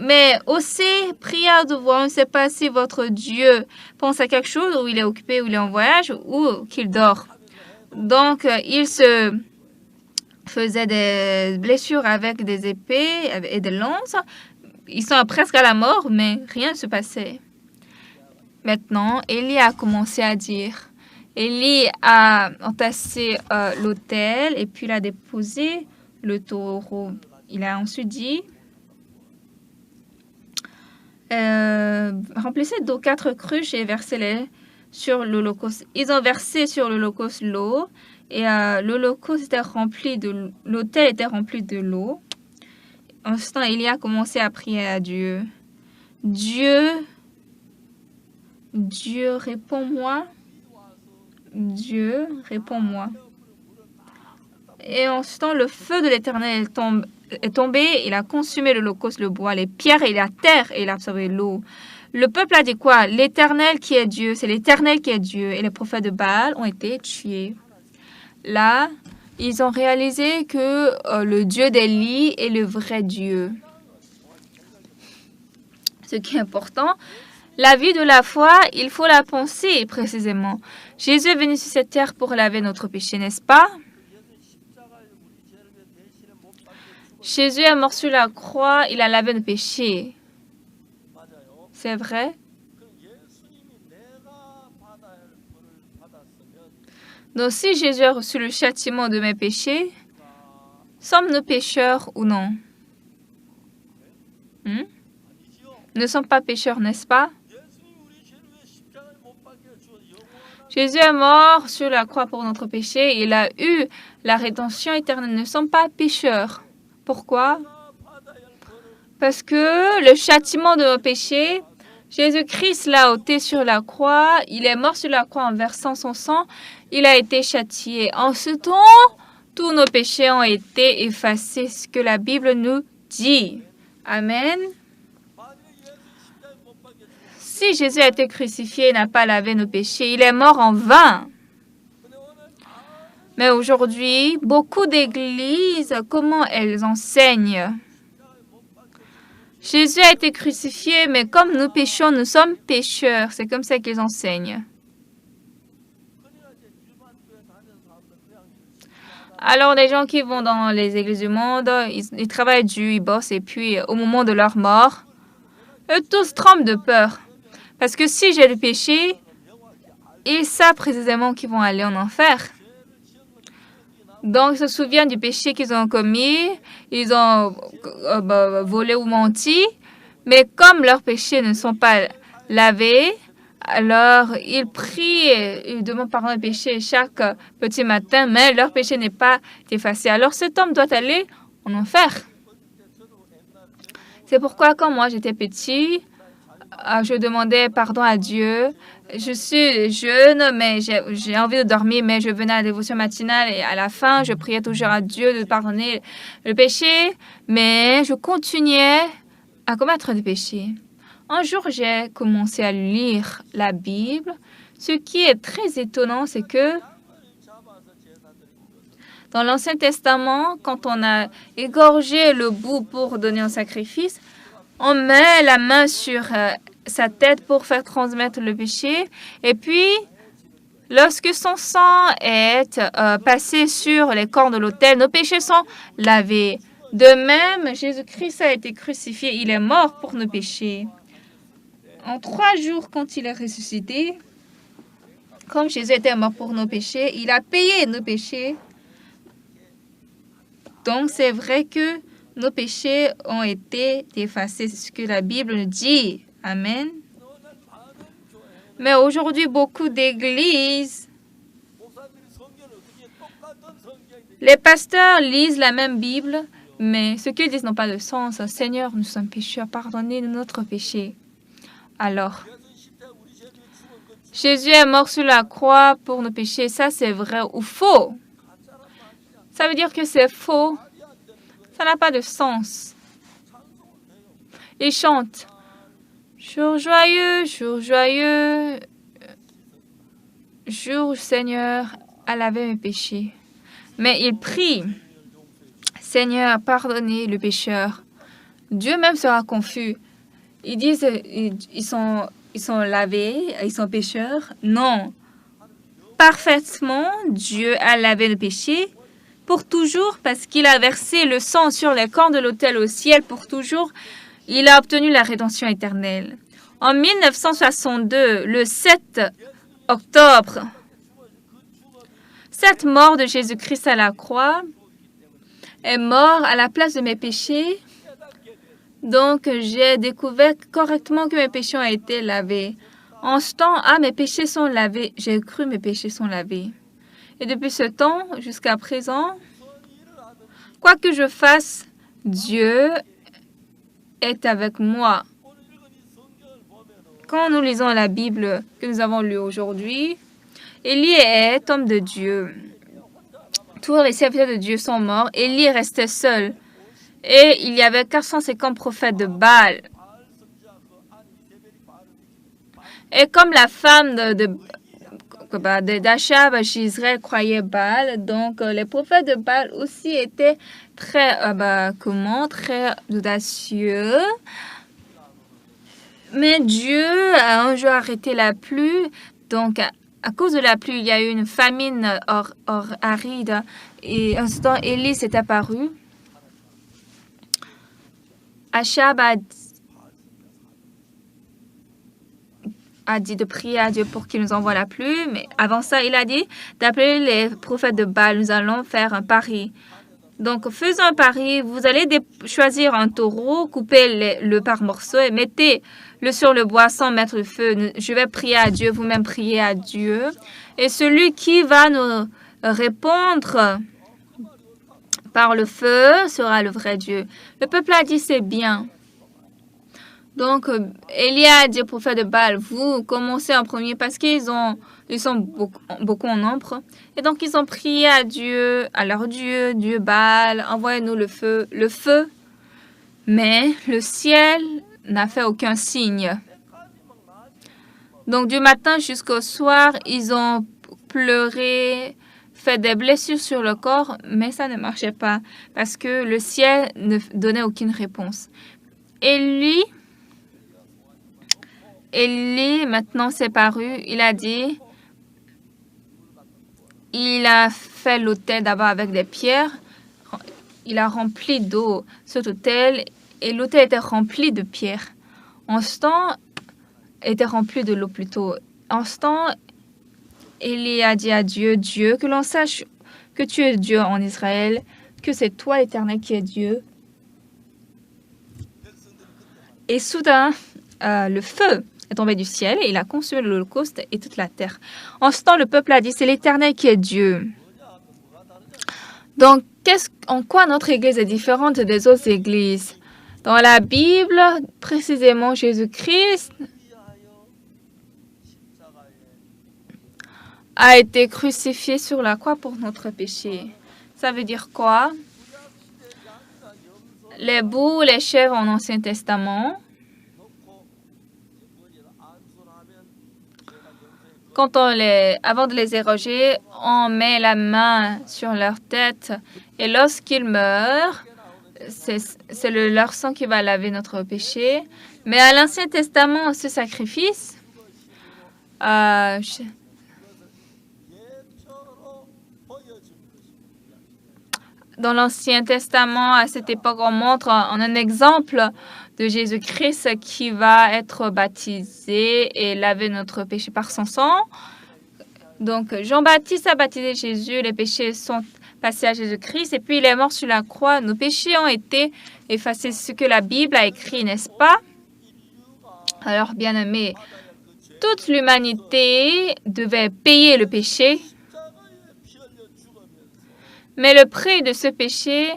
Mais aussi, prière de voir, on ne sait pas si votre Dieu pense à quelque chose, ou il est occupé, ou il est en voyage, ou qu'il dort. Donc, il se faisait des blessures avec des épées et des lances. Ils sont presque à la mort, mais rien ne se passait. Maintenant, Élie a commencé à dire. Élie a entassé l'autel et puis il a déposé le taureau. Il a ensuite dit, remplissez d'eau 4 cruches et versez-les sur l'holocauste. Ils ont versé sur l'holocauste l'eau et l'holocauste était rempli de l'autel était rempli de l'eau. En ce temps, Élie a commencé à prier à Dieu. Dieu, réponds-moi. Dieu, réponds-moi. Et en ce temps, le feu de l'Éternel est tombé, il a consumé l'holocauste, le bois, les pierres et la terre, et il a absorbé l'eau. Le peuple a dit quoi? L'Éternel qui est Dieu, c'est l'Éternel qui est Dieu. Et les prophètes de Baal ont été tués. Là, ils ont réalisé que le Dieu d'Élie est le vrai Dieu. Ce qui est important, la vie de la foi, il faut la penser précisément. Jésus est venu sur cette terre pour laver notre péché, n'est-ce pas? Jésus est mort sur la croix, il a lavé nos péchés. C'est vrai? Donc si Jésus a reçu le châtiment de mes péchés, sommes-nous pécheurs ou non? Nous ne sommes pas pécheurs, n'est-ce pas? Jésus est mort sur la croix pour notre péché. Il a eu la rédemption éternelle. Nous ne sommes pas pécheurs. Pourquoi? Parce que le châtiment de nos péchés, Jésus-Christ l'a ôté sur la croix. Il est mort sur la croix en versant son sang. Il a été châtié. En ce temps, tous nos péchés ont été effacés. Ce que la Bible nous dit. Amen. Si Jésus a été crucifié et n'a pas lavé nos péchés, il est mort en vain. Mais aujourd'hui, beaucoup d'églises, comment elles enseignent? Jésus a été crucifié, mais comme nous péchons, nous sommes pécheurs. C'est comme ça qu'ils enseignent. Alors, les gens qui vont dans les églises du monde, ils travaillent dur, ils bossent, et puis au moment de leur mort, eux tous tremblent de peur. Parce que si j'ai le péché, ils savent précisément qu'ils vont aller en enfer. Donc, ils se souviennent du péché qu'ils ont commis, ils ont volé ou menti, mais comme leurs péchés ne sont pas lavés, alors ils prient, ils demandent pardon des péchés chaque petit matin, mais leur péché n'est pas effacé. Alors, cet homme doit aller en enfer. C'est pourquoi, quand moi j'étais petit, je demandais pardon à Dieu. Je suis jeune, mais j'ai envie de dormir, mais je venais à la dévotion matinale et à la fin, je priais toujours à Dieu de pardonner le péché, mais je continuais à commettre des péchés. Un jour, j'ai commencé à lire la Bible. Ce qui est très étonnant, c'est que dans l'Ancien Testament, quand on a égorgé le bout pour donner un sacrifice, on met la main sur sa tête pour faire transmettre le péché. Et puis, lorsque son sang est passé sur les cornes de l'autel, nos péchés sont lavés. De même, Jésus-Christ a été crucifié. Il est mort pour nos péchés. En 3 jours, quand il est ressuscité, comme Jésus était mort pour nos péchés, il a payé nos péchés. Donc, c'est vrai que nos péchés ont été effacés. C'est ce que la Bible dit. Amen. Mais aujourd'hui, beaucoup d'églises, les pasteurs lisent la même Bible, mais ce qu'ils disent n'a pas de sens. Seigneur, nous sommes pécheurs, pardonnez-nous notre péché. Alors, Jésus est mort sur la croix pour nos péchés. Ça, c'est vrai ou faux? Ça veut dire que c'est faux. Ça n'a pas de sens. Ils chantent. Jour joyeux, jour Seigneur, à laver mes péchés. Mais ils prient. Seigneur, pardonnez le pécheur. Dieu même sera confus. Ils disent, ils sont lavés, ils sont pécheurs. Non. Parfaitement, Dieu a lavé le péché pour toujours parce qu'il a versé le sang sur les corps de l'autel au ciel pour toujours. Il a obtenu la rédemption éternelle. En 1962, le 7 octobre, cette mort de Jésus-Christ à la croix est mort à la place de mes péchés. Donc, j'ai découvert correctement que mes péchés ont été lavés. En ce temps, mes péchés sont lavés. J'ai cru mes péchés sont lavés. Et depuis ce temps, jusqu'à présent, quoi que je fasse, Dieu est avec moi. Quand nous lisons la Bible que nous avons lue aujourd'hui, Élie est homme de Dieu. Tous les serviteurs de Dieu sont morts. Élie restait seul. Et il y avait 450 prophètes de Baal. Et comme la femme d'Achab, Jezreel croyait Baal, donc les prophètes de Baal aussi étaient très audacieux. Mais Dieu a un jour arrêté la pluie. Donc, à cause de la pluie, il y a eu une famine aride. Et en ce temps, Élie s'est apparu. Achab a dit de prier à Dieu pour qu'il nous envoie la pluie. Mais avant ça, il a dit d'appeler les prophètes de Baal. Nous allons faire un pari. Donc, faisons un pari. Vous allez choisir un taureau, couper le par morceaux et mettez-le sur le bois sans mettre le feu. Je vais prier à Dieu, vous-même priez à Dieu. Et celui qui va nous répondre par le feu sera le vrai Dieu. Le peuple a dit c'est bien. Donc, Élie a dit au prophète de Baal, vous commencez en premier parce qu'ils sont beaucoup en nombre. Et donc, ils ont prié à Dieu, à leur Dieu, Dieu Baal, envoyez-nous le feu. Mais le ciel n'a fait aucun signe. Donc, du matin jusqu'au soir, ils ont pleuré, fait des blessures sur le corps, mais ça ne marchait pas parce que le ciel ne donnait aucune réponse. Élie maintenant s'est paru, il a dit, il a fait l'autel d'abord avec des pierres, il a rempli d'eau cet autel et l'autel était rempli de pierres. En ce temps, était rempli de l'eau plutôt. En ce temps, Élie a dit à Dieu, Dieu, que l'on sache que tu es Dieu en Israël, que c'est toi l'Éternel qui es Dieu. Et soudain, le feu est tombé du ciel et il a consumé l'Holocauste et toute la terre. En ce temps, le peuple a dit, c'est l'Éternel qui est Dieu. Donc, en quoi notre Église est différente des autres églises? Dans la Bible, précisément, Jésus-Christ a été crucifié sur la croix pour notre péché. Ça veut dire quoi? Les boucs, les chèvres en Ancien Testament, avant de les éroger, on met la main sur leur tête et lorsqu'ils meurent, c'est leur sang qui va laver notre péché. Mais à l'Ancien Testament, ce sacrifice, dans l'Ancien Testament, à cette époque, on montre un exemple de Jésus-Christ qui va être baptisé et laver notre péché par son sang. Donc, Jean-Baptiste a baptisé Jésus, les péchés sont passés à Jésus-Christ et puis il est mort sur la croix. Nos péchés ont été effacés, ce que la Bible a écrit, n'est-ce pas? Alors, bien-aimés, toute l'humanité devait payer le péché, mais le prix de ce péché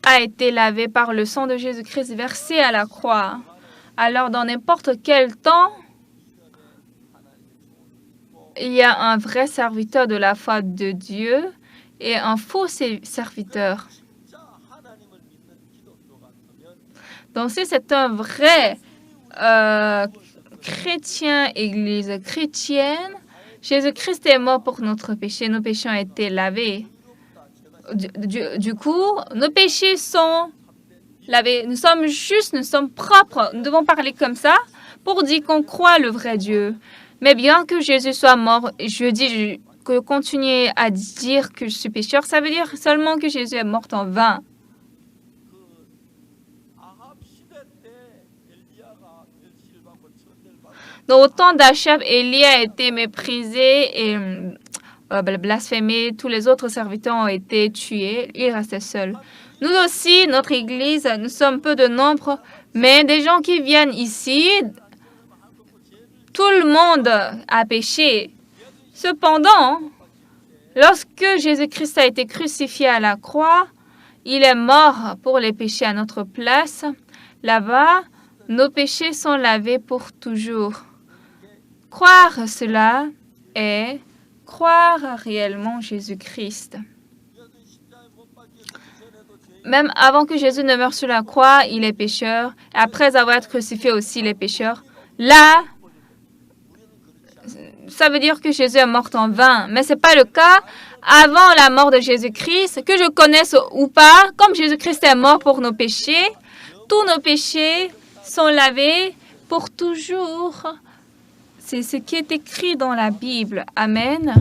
a été lavé par le sang de Jésus-Christ versé à la croix. Alors, dans n'importe quel temps, il y a un vrai serviteur de la foi de Dieu et un faux serviteur. Donc, si c'est un vrai chrétien, église chrétienne, Jésus-Christ est mort pour notre péché. Nos péchés ont été lavés. Du coup, nos péchés sont lavés. Nous sommes justes, nous sommes propres. Nous devons parler comme ça pour dire qu'on croit le vrai Dieu. Mais bien que Jésus soit mort, je dis que continuer à dire que je suis pécheur, ça veut dire seulement que Jésus est mort en vain. Dans au temps d'Achab, Élie a été méprisé et blasphémé. Tous les autres serviteurs ont été tués. Il restait seul. Nous aussi, notre Église, nous sommes peu de nombre, mais des gens qui viennent ici, tout le monde a péché. Cependant, lorsque Jésus-Christ a été crucifié à la croix, il est mort pour les péchés à notre place. Là-bas, nos péchés sont lavés pour toujours. Croire cela est croire réellement Jésus-Christ. Même avant que Jésus ne meure sur la croix, il est pécheur. Après avoir été crucifié aussi, il est pécheur. Là, ça veut dire que Jésus est mort en vain. Mais ce n'est pas le cas avant la mort de Jésus-Christ, que je connaisse ou pas. Comme Jésus-Christ est mort pour nos péchés, tous nos péchés sont lavés pour toujours. C'est ce qui est écrit dans la Bible. Amen.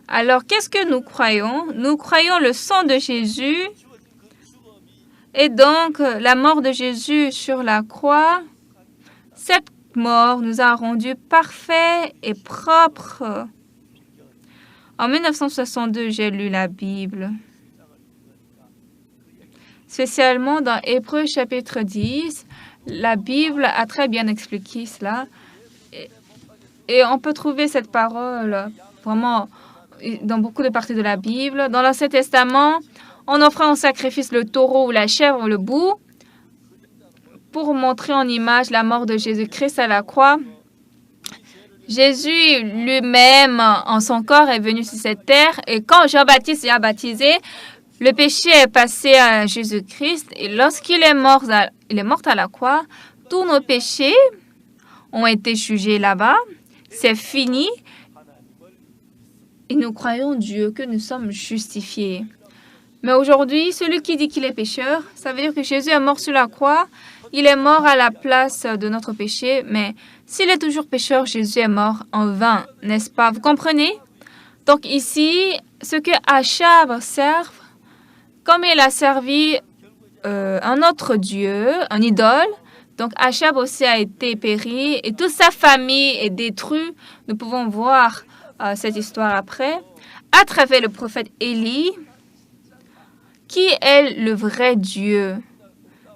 Alors, qu'est-ce que nous croyons? Nous croyons le sang de Jésus et donc la mort de Jésus sur la croix. Cette mort nous a rendus parfaits et propres. En 1962, j'ai lu la Bible, spécialement dans Hébreux chapitre 10. La Bible a très bien expliqué cela. Et on peut trouver cette parole vraiment dans beaucoup de parties de la Bible. Dans l'Ancien Testament, on offrait en sacrifice le taureau ou la chèvre ou le bouc pour montrer en image la mort de Jésus-Christ à la croix. Jésus lui-même, en son corps, est venu sur cette terre. Et quand Jean-Baptiste a baptisé, le péché est passé à Jésus-Christ. Et lorsqu'il est mort à la croix, tous nos péchés ont été jugés là-bas. C'est fini. Et nous croyons Dieu que nous sommes justifiés. Mais aujourd'hui, celui qui dit qu'il est pécheur, ça veut dire que Jésus est mort sur la croix. Il est mort à la place de notre péché. Mais s'il est toujours pécheur, Jésus est mort en vain, n'est-ce pas? Vous comprenez? Donc ici, ce que Achab serve, comme il a servi un autre Dieu, un idole, donc Achab aussi a été péri et toute sa famille est détruite. Nous pouvons voir cette histoire après, à travers le prophète Élie, qui est le vrai Dieu.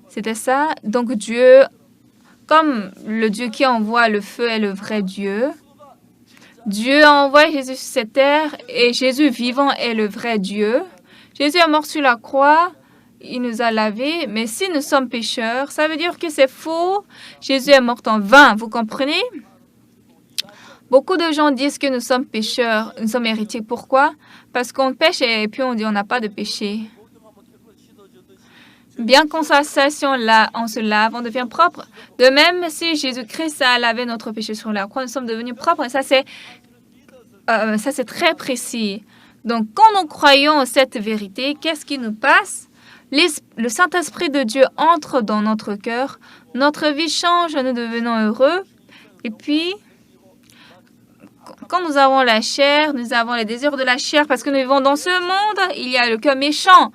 C'était ça. Donc Dieu, comme le Dieu qui envoie le feu est le vrai Dieu, Dieu a envoyé Jésus sur cette terre et Jésus vivant est le vrai Dieu. Jésus est mort sur la croix, il nous a lavés, mais si nous sommes pécheurs, ça veut dire que c'est faux. Jésus est mort en vain, vous comprenez? Beaucoup de gens disent que nous sommes pécheurs, nous sommes héritiers. Pourquoi? Parce qu'on pêche et puis on dit on n'a pas de péché. Bien qu'en sa station là, on se lave, on devient propre. De même, si Jésus-Christ a lavé notre péché sur la croix, nous sommes devenus propres. Et ça, c'est très précis. Donc, quand nous croyons cette vérité, qu'est-ce qui nous passe? Le Saint-Esprit de Dieu entre dans notre cœur. Notre vie change, nous devenons heureux. Et puis, quand nous avons la chair, nous avons les désirs de la chair parce que nous vivons dans ce monde. Il y a le cœur méchant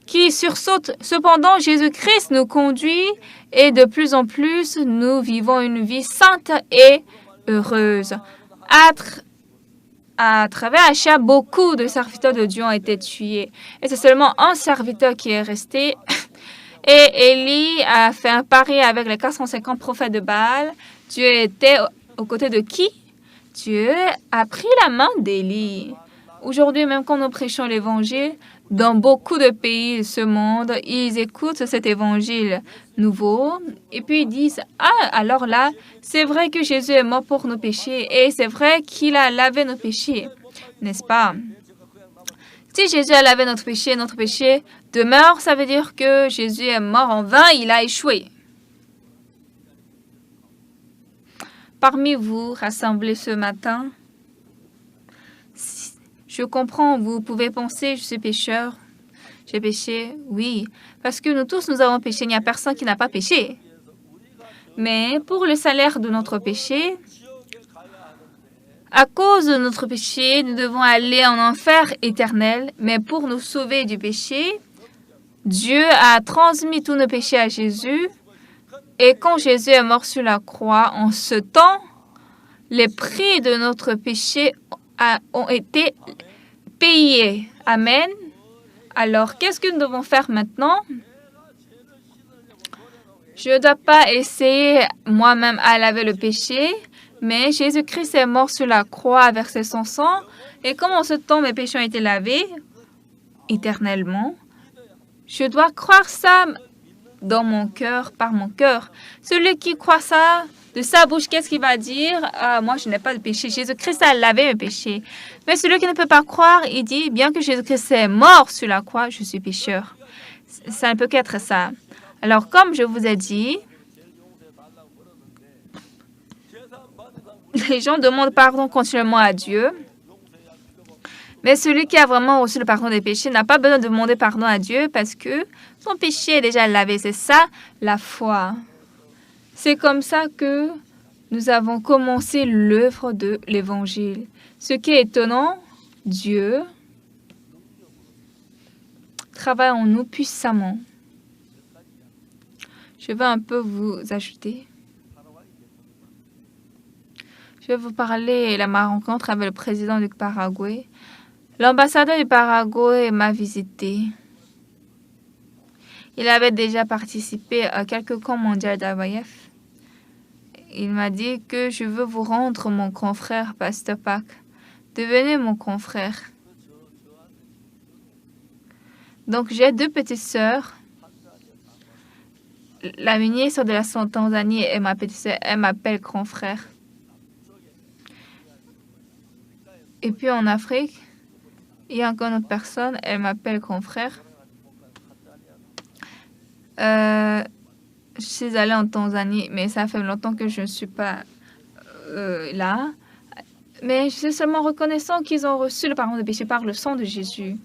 qui sursaute. Cependant, Jésus-Christ nous conduit et de plus en plus, nous vivons une vie sainte et heureuse. À travers Achab, beaucoup de serviteurs de Dieu ont été tués. Et c'est seulement un serviteur qui est resté. Et Élie a fait un pari avec les 450 prophètes de Baal. Dieu était aux côtés de qui? Dieu a pris la main d'Élie. Aujourd'hui, même quand nous prêchons l'Évangile, dans beaucoup de pays de ce monde, ils écoutent cet Évangile nouveau et puis ils disent, « Ah, alors là, c'est vrai que Jésus est mort pour nos péchés et c'est vrai qu'il a lavé nos péchés, n'est-ce pas? » Si Jésus a lavé notre péché demeure, ça veut dire que Jésus est mort en vain, il a échoué. Parmi vous, rassemblés ce matin, je comprends, vous pouvez penser, je suis pécheur, j'ai péché, oui, parce que nous tous, nous avons péché, il n'y a personne qui n'a pas péché. Mais pour le salaire de notre péché, à cause de notre péché, nous devons aller en enfer éternel, mais pour nous sauver du péché, Dieu a transmis tous nos péchés à Jésus, et quand Jésus est mort sur la croix, en ce temps, les prix de notre péché ont été payés. Amen. Alors, qu'est-ce que nous devons faire maintenant? Je ne dois pas essayer moi-même à laver le péché, mais Jésus-Christ est mort sur la croix à verser son sang. Et comme en ce temps mes péchés ont été lavés éternellement, je dois croire ça dans mon cœur, par mon cœur. Celui qui croit ça de sa bouche, qu'est-ce qu'il va dire? Moi, je n'ai pas de péché. Jésus-Christ a lavé mes péchés. Mais celui qui ne peut pas croire, il dit, bien que Jésus-Christ est mort sur la croix, je suis pécheur. Ça ne peut qu'être ça. Alors, comme je vous ai dit, les gens demandent pardon continuellement à Dieu. Mais celui qui a vraiment reçu le pardon des péchés n'a pas besoin de demander pardon à Dieu parce que son péché est déjà lavé. C'est ça, la foi. C'est comme ça que nous avons commencé l'œuvre de l'Évangile. Ce qui est étonnant, Dieu travaille en nous puissamment. Je vais un peu vous ajouter. Je vais vous parler de ma rencontre avec le président du Paraguay. L'ambassadeur du Paraguay m'a visité. Il avait déjà participé à quelques camps mondiaux d'AYF. Il m'a dit que je veux vous rendre mon confrère, Pasteur Pak. Devenez mon confrère. Donc, j'ai 2 petites sœurs. La ministre de la Tanzanie et ma petite sœur, elle m'appelle confrère. Et puis en Afrique, il y a encore une autre personne, elle m'appelle confrère. Je suis allée en Tanzanie, mais ça fait longtemps que je ne suis pas là. Mais je suis seulement reconnaissant qu'ils ont reçu le pardon des péchés par le sang de Jésus.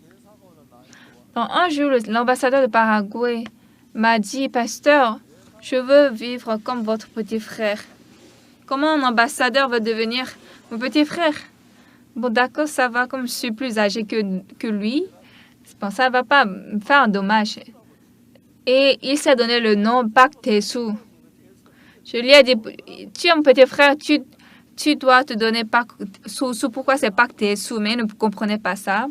Donc, un jour, l'ambassadeur de Paraguay m'a dit, Pasteur, je veux vivre comme votre petit frère. Comment un ambassadeur va devenir mon petit frère? Bon, d'accord, ça va, comme je suis plus âgée que lui, bon, ça ne va pas me faire un dommage. Et il s'est donné le nom Pak Tesu. Je lui ai dit, tu es mon petit frère, tu dois te donner Pak Tesu. Pourquoi c'est Pak Tesu? Mais il ne comprenait pas ça.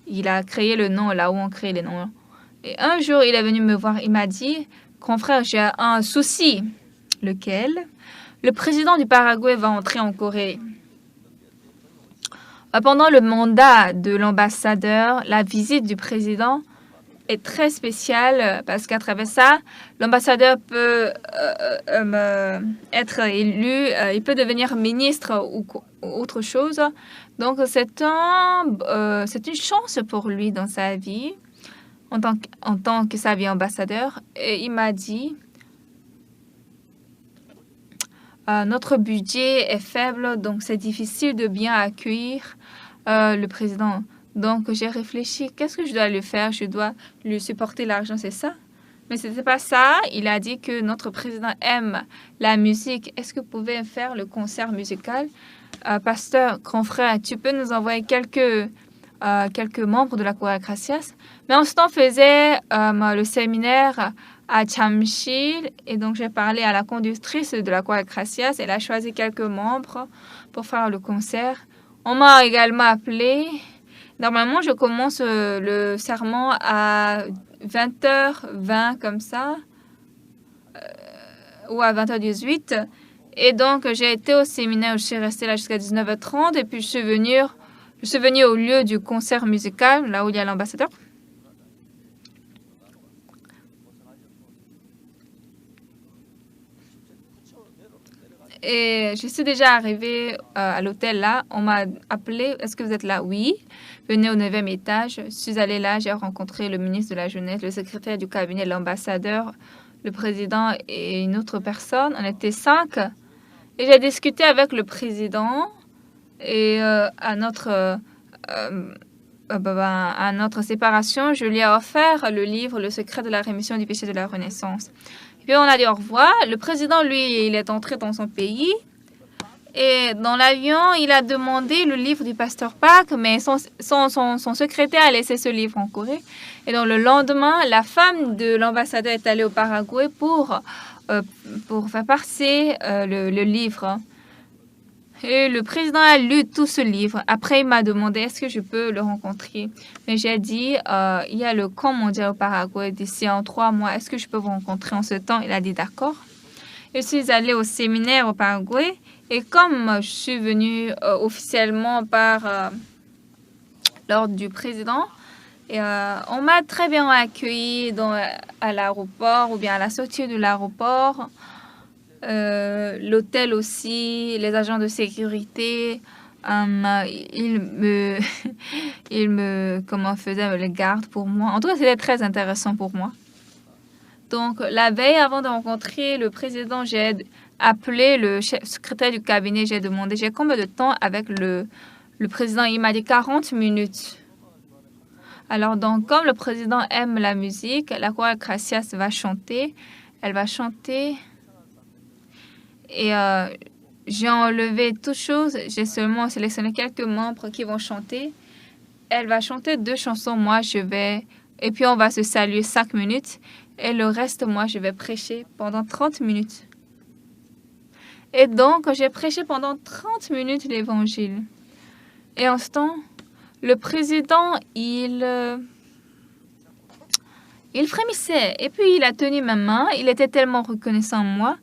Il a créé le nom là où on crée les noms. Et un jour, il est venu me voir, il m'a dit, confrère, j'ai un souci. Lequel? Le président du Paraguay va entrer en Corée. Pendant le mandat de l'ambassadeur, la visite du président est très spéciale parce qu'à travers ça, l'ambassadeur peut être élu, il peut devenir ministre ou autre chose. Donc, c'est une chance pour lui dans sa vie en tant que sa vie ambassadeur. Et il m'a dit, notre budget est faible, donc c'est difficile de bien accueillir le président. Donc, j'ai réfléchi, qu'est-ce que je dois lui faire? Je dois lui supporter l'argent, c'est ça? Mais ce n'était pas ça. Il a dit que notre président aime la musique. Est-ce que vous pouvez faire le concert musical? Pasteur, confrère, tu peux nous envoyer quelques membres de la Choir Gracias? Mais en ce temps, on faisait le séminaire à Chamshil. Et donc, j'ai parlé à la conductrice de la Choir Gracias. Elle a choisi quelques membres pour faire le concert. On m'a également appelé. Normalement, je commence le sermon à 20h20 comme ça, ou à 20h18. Et donc, j'ai été au séminaire, je suis restée là jusqu'à 19h30 et puis je suis venue au lieu du concert musical, là où il y a l'ambassadeur. Et je suis déjà arrivée à l'hôtel là. On m'a appelé. Est-ce que vous êtes là? Oui. Venez au 9e étage. Je suis allée là. J'ai rencontré le ministre de la Jeunesse, le secrétaire du cabinet, l'ambassadeur, le président et une autre personne. On était 5. Et j'ai discuté avec le président. Et à notre séparation, je lui ai offert le livre Le secret de la rémission du péché de la Renaissance. Puis on a dit au revoir. Le président, lui, il est entré dans son pays. Et dans l'avion, il a demandé le livre du pasteur Park, mais son secrétaire a laissé ce livre en Corée. Et donc le lendemain, la femme de l'ambassadeur est allée au Paraguay pour faire passer le livre. Et le président a lu tout ce livre. Après, il m'a demandé est-ce que je peux le rencontrer. Mais j'ai dit il y a le camp mondial au Paraguay d'ici en 3 mois. Est-ce que je peux vous rencontrer en ce temps? Il a dit d'accord. Je suis allée au séminaire au Paraguay. Et comme je suis venue officiellement par l'ordre du président, on m'a très bien accueillie à l'aéroport ou bien à la sortie de l'aéroport. L'hôtel aussi, les agents de sécurité, ils me faisaient le garde pour moi. En tout cas, c'était très intéressant pour moi. Donc, la veille, avant de rencontrer le président, j'ai appelé le secrétaire du cabinet. J'ai demandé, j'ai combien de temps avec le président? Il m'a dit 40 minutes. Alors, donc, comme le président aime la musique, la chorale Gracias va chanter. Elle va chanter. Et j'ai enlevé toutes choses. J'ai seulement sélectionné quelques membres qui vont chanter. Elle va chanter 2 chansons. Moi, je vais... Et puis, on va se saluer 5 minutes. Et le reste, moi, je vais prêcher pendant 30 minutes. Et donc, j'ai prêché pendant 30 minutes l'évangile. Et en ce temps, le président, il frémissait. Et puis, il a tenu ma main. Il était tellement reconnaissant de moi.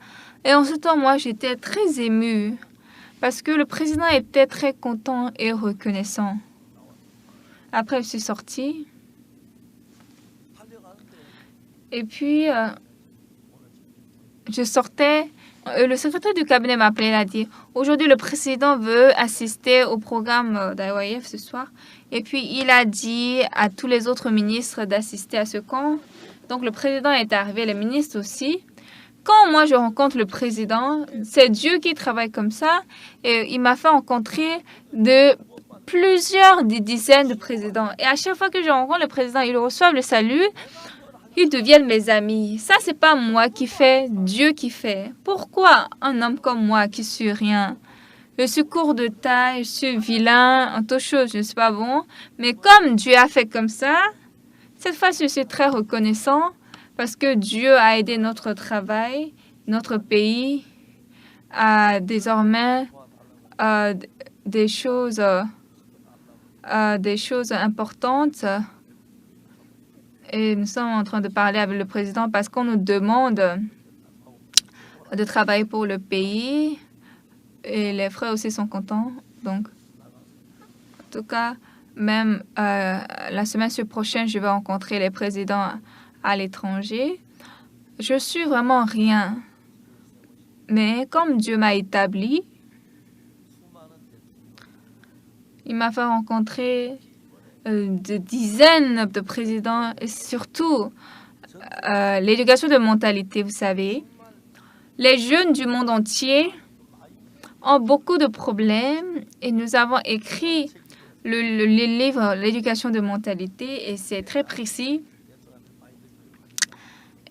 Et en ce temps, moi, j'étais très émue parce que le président était très content et reconnaissant. Après, je suis sortie. Et puis, je sortais. Le secrétaire du cabinet m'a appelé, il a dit « Aujourd'hui, le président veut assister au programme d'IYF ce soir. » Et puis, il a dit à tous les autres ministres d'assister à ce camp. Donc, le président est arrivé, les ministres aussi. Quand moi, je rencontre le président, c'est Dieu qui travaille comme ça. Et il m'a fait rencontrer plusieurs dizaines de présidents. Et à chaque fois que je rencontre le président, ils reçoivent le salut. Ils deviennent mes amis. Ça, c'est pas moi qui fais, Dieu qui fait. Pourquoi un homme comme moi qui suis rien? Je suis court de taille, je suis vilain, en toute chose, je ne suis pas bon. Mais comme Dieu a fait comme ça, cette fois, je suis très reconnaissant parce que Dieu a aidé notre travail, notre pays à désormais des choses importantes. Et nous sommes en train de parler avec le président parce qu'on nous demande de travailler pour le pays. Et les frères aussi sont contents. Donc, en tout cas, même la semaine prochaine, je vais rencontrer les présidents à l'étranger. Je suis vraiment rien. Mais comme Dieu m'a établi, il m'a fait rencontrer de dizaines de présidents et surtout l'éducation de mentalité, vous savez. Les jeunes du monde entier ont beaucoup de problèmes et nous avons écrit le livre L'éducation de mentalité et c'est très précis.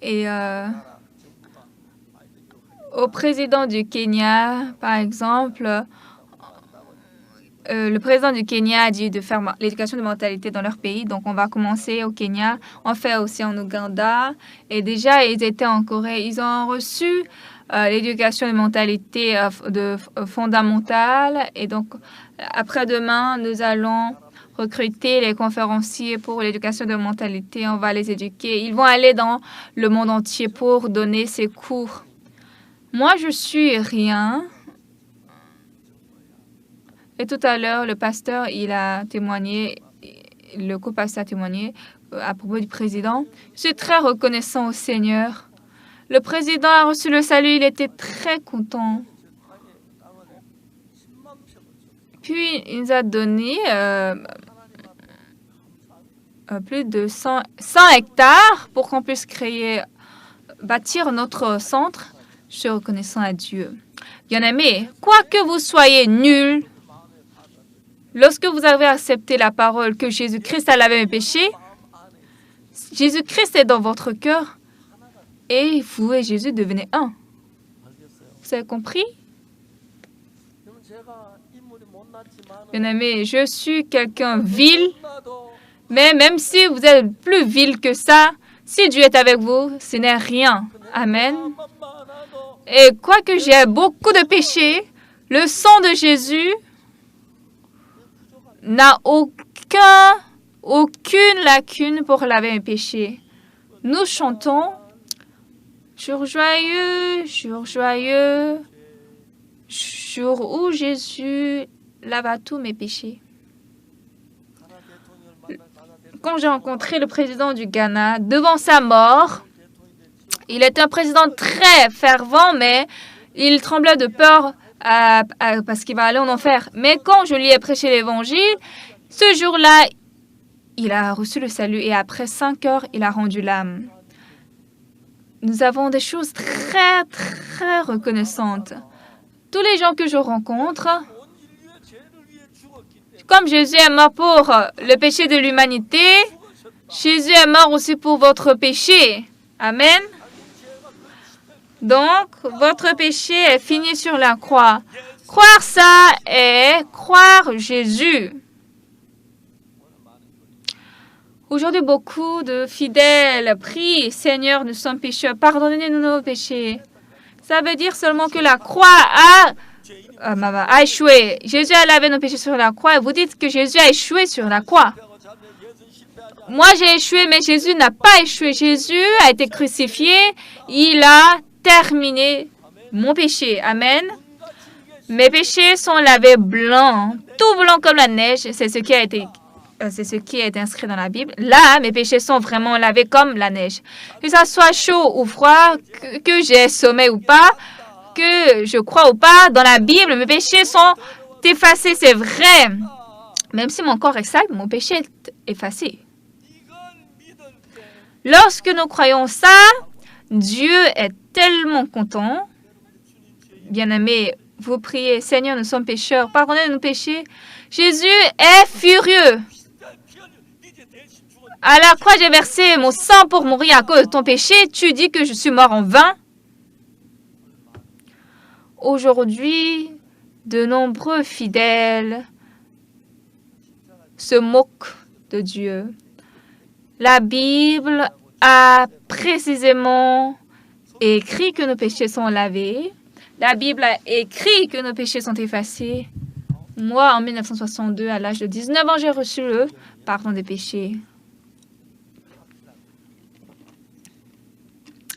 Et au président du Kenya, par exemple, le président du Kenya a dit de faire l'éducation de mentalité dans leur pays. Donc, on va commencer au Kenya. On fait aussi en Ouganda. Et déjà, ils étaient en Corée. Ils ont reçu l'éducation de mentalité fondamentale. Et donc, après-demain, nous allons recruter les conférenciers pour l'éducation de mentalité. On va les éduquer. Ils vont aller dans le monde entier pour donner ces cours. Moi, je suis rien. Et tout à l'heure, le pasteur, il a témoigné, le co-pasteur a témoigné à propos du président. Je suis très reconnaissant au Seigneur. Le président a reçu le salut, il était très content. Puis, il nous a donné plus de 100 hectares pour qu'on puisse bâtir notre centre. Je suis reconnaissant à Dieu. Bien-aimés, quoi que vous soyez nuls, lorsque vous avez accepté la parole que Jésus-Christ a lavé mes péchés, Jésus-Christ est dans votre cœur et vous et Jésus devenez un. Vous avez compris? Bien-aimés, je suis quelqu'un vil, mais même si vous êtes plus vil que ça, si Dieu est avec vous, ce n'est rien. Amen. Et quoique j'ai beaucoup de péchés, le sang de Jésus n'a aucune lacune pour laver mes péchés. Nous chantons jour joyeux, jour où Jésus lava tous mes péchés. Quand j'ai rencontré le président du Ghana, devant sa mort, il était un président très fervent, mais il tremblait de peur parce qu'il va aller en enfer. Mais quand je lui ai prêché l'évangile, ce jour-là, il a reçu le salut et après 5 heures, il a rendu l'âme. Nous avons des choses très, très reconnaissantes. Tous les gens que je rencontre, comme Jésus est mort pour le péché de l'humanité, Jésus est mort aussi pour votre péché. Amen. Donc, votre péché est fini sur la croix. Croire ça est croire Jésus. Aujourd'hui, beaucoup de fidèles prient, Seigneur, nous sommes pécheurs, pardonnez-nous nos péchés. Ça veut dire seulement que la croix a échoué. Jésus a lavé nos péchés sur la croix et vous dites que Jésus a échoué sur la croix. Moi, j'ai échoué, mais Jésus n'a pas échoué. Jésus a été crucifié. Il a terminé mon péché. Amen. Mes péchés sont lavés blancs, tout blanc comme la neige. C'est ce qui a été inscrit dans la Bible. Là, mes péchés sont vraiment lavés comme la neige. Que ça soit chaud ou froid, que j'ai sommeil ou pas, que je crois ou pas, dans la Bible, mes péchés sont effacés, c'est vrai. Même si mon corps est sale, mon péché est effacé. Lorsque nous croyons ça, Dieu est tellement content. Bien-aimés, vous priez, Seigneur, nous sommes pécheurs, pardonnez nos péchés. Jésus est furieux. À la croix, j'ai versé mon sang pour mourir à cause de ton péché. Tu dis que je suis mort en vain. Aujourd'hui, de nombreux fidèles se moquent de Dieu. La Bible a précisément écrit que nos péchés sont lavés. La Bible a écrit que nos péchés sont effacés. Moi, en 1962, à l'âge de 19 ans, j'ai reçu le pardon des péchés.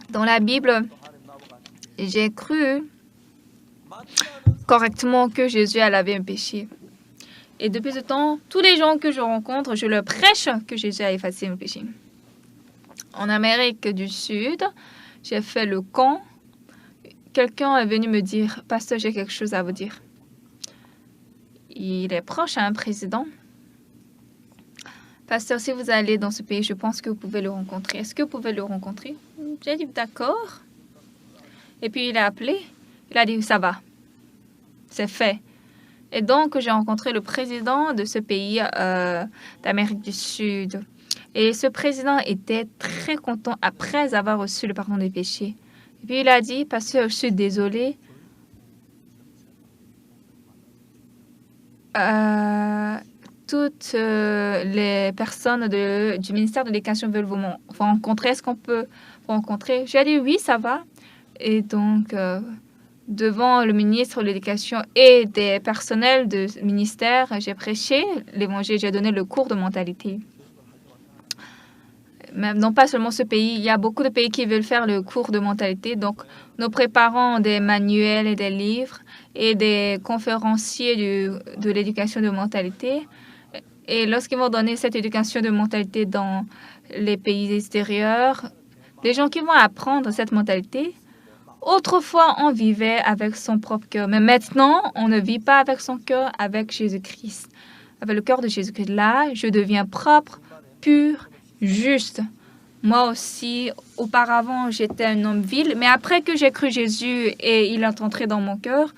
Dans la Bible, j'ai cru correctement que Jésus a lavé mes péchés. Et depuis ce temps, tous les gens que je rencontre, je leur prêche que Jésus a effacé mes péchés. En Amérique du Sud, j'ai fait le camp. Quelqu'un est venu me dire, « Pasteur, j'ai quelque chose à vous dire. » Il est proche à un président. « Pasteur, si vous allez dans ce pays, je pense que vous pouvez le rencontrer. Est-ce que vous pouvez le rencontrer? » J'ai dit, « D'accord. » Et puis il a appelé. Il a dit, « Ça va. C'est fait. » Et donc, j'ai rencontré le président de ce pays d'Amérique du Sud. Et ce président était très content après avoir reçu le pardon des péchés. Et puis, il a dit, « Pasteur, je suis désolé. Toutes les personnes du ministère de l'Éducation veulent vous rencontrer. Est-ce qu'on peut vous rencontrer? » J'ai dit, « Oui, ça va. » Et donc, devant le ministre de l'Éducation et des personnels du ministère, j'ai prêché l'évangile, j'ai donné le cours de mentalité. même non pas seulement ce pays, il y a beaucoup de pays qui veulent faire le cours de mentalité. Donc, nous préparons des manuels et des livres et des conférenciers de l'éducation de mentalité. Et lorsqu'ils vont donner cette éducation de mentalité dans les pays extérieurs, les gens qui vont apprendre cette mentalité, autrefois, on vivait avec son propre cœur. Mais maintenant, on ne vit pas avec son cœur, avec Jésus-Christ. Avec le cœur de Jésus-Christ. Là, je deviens propre, pur, juste. Moi aussi, auparavant, j'étais un homme vil. Mais après que j'ai cru Jésus et il est entré dans mon cœur,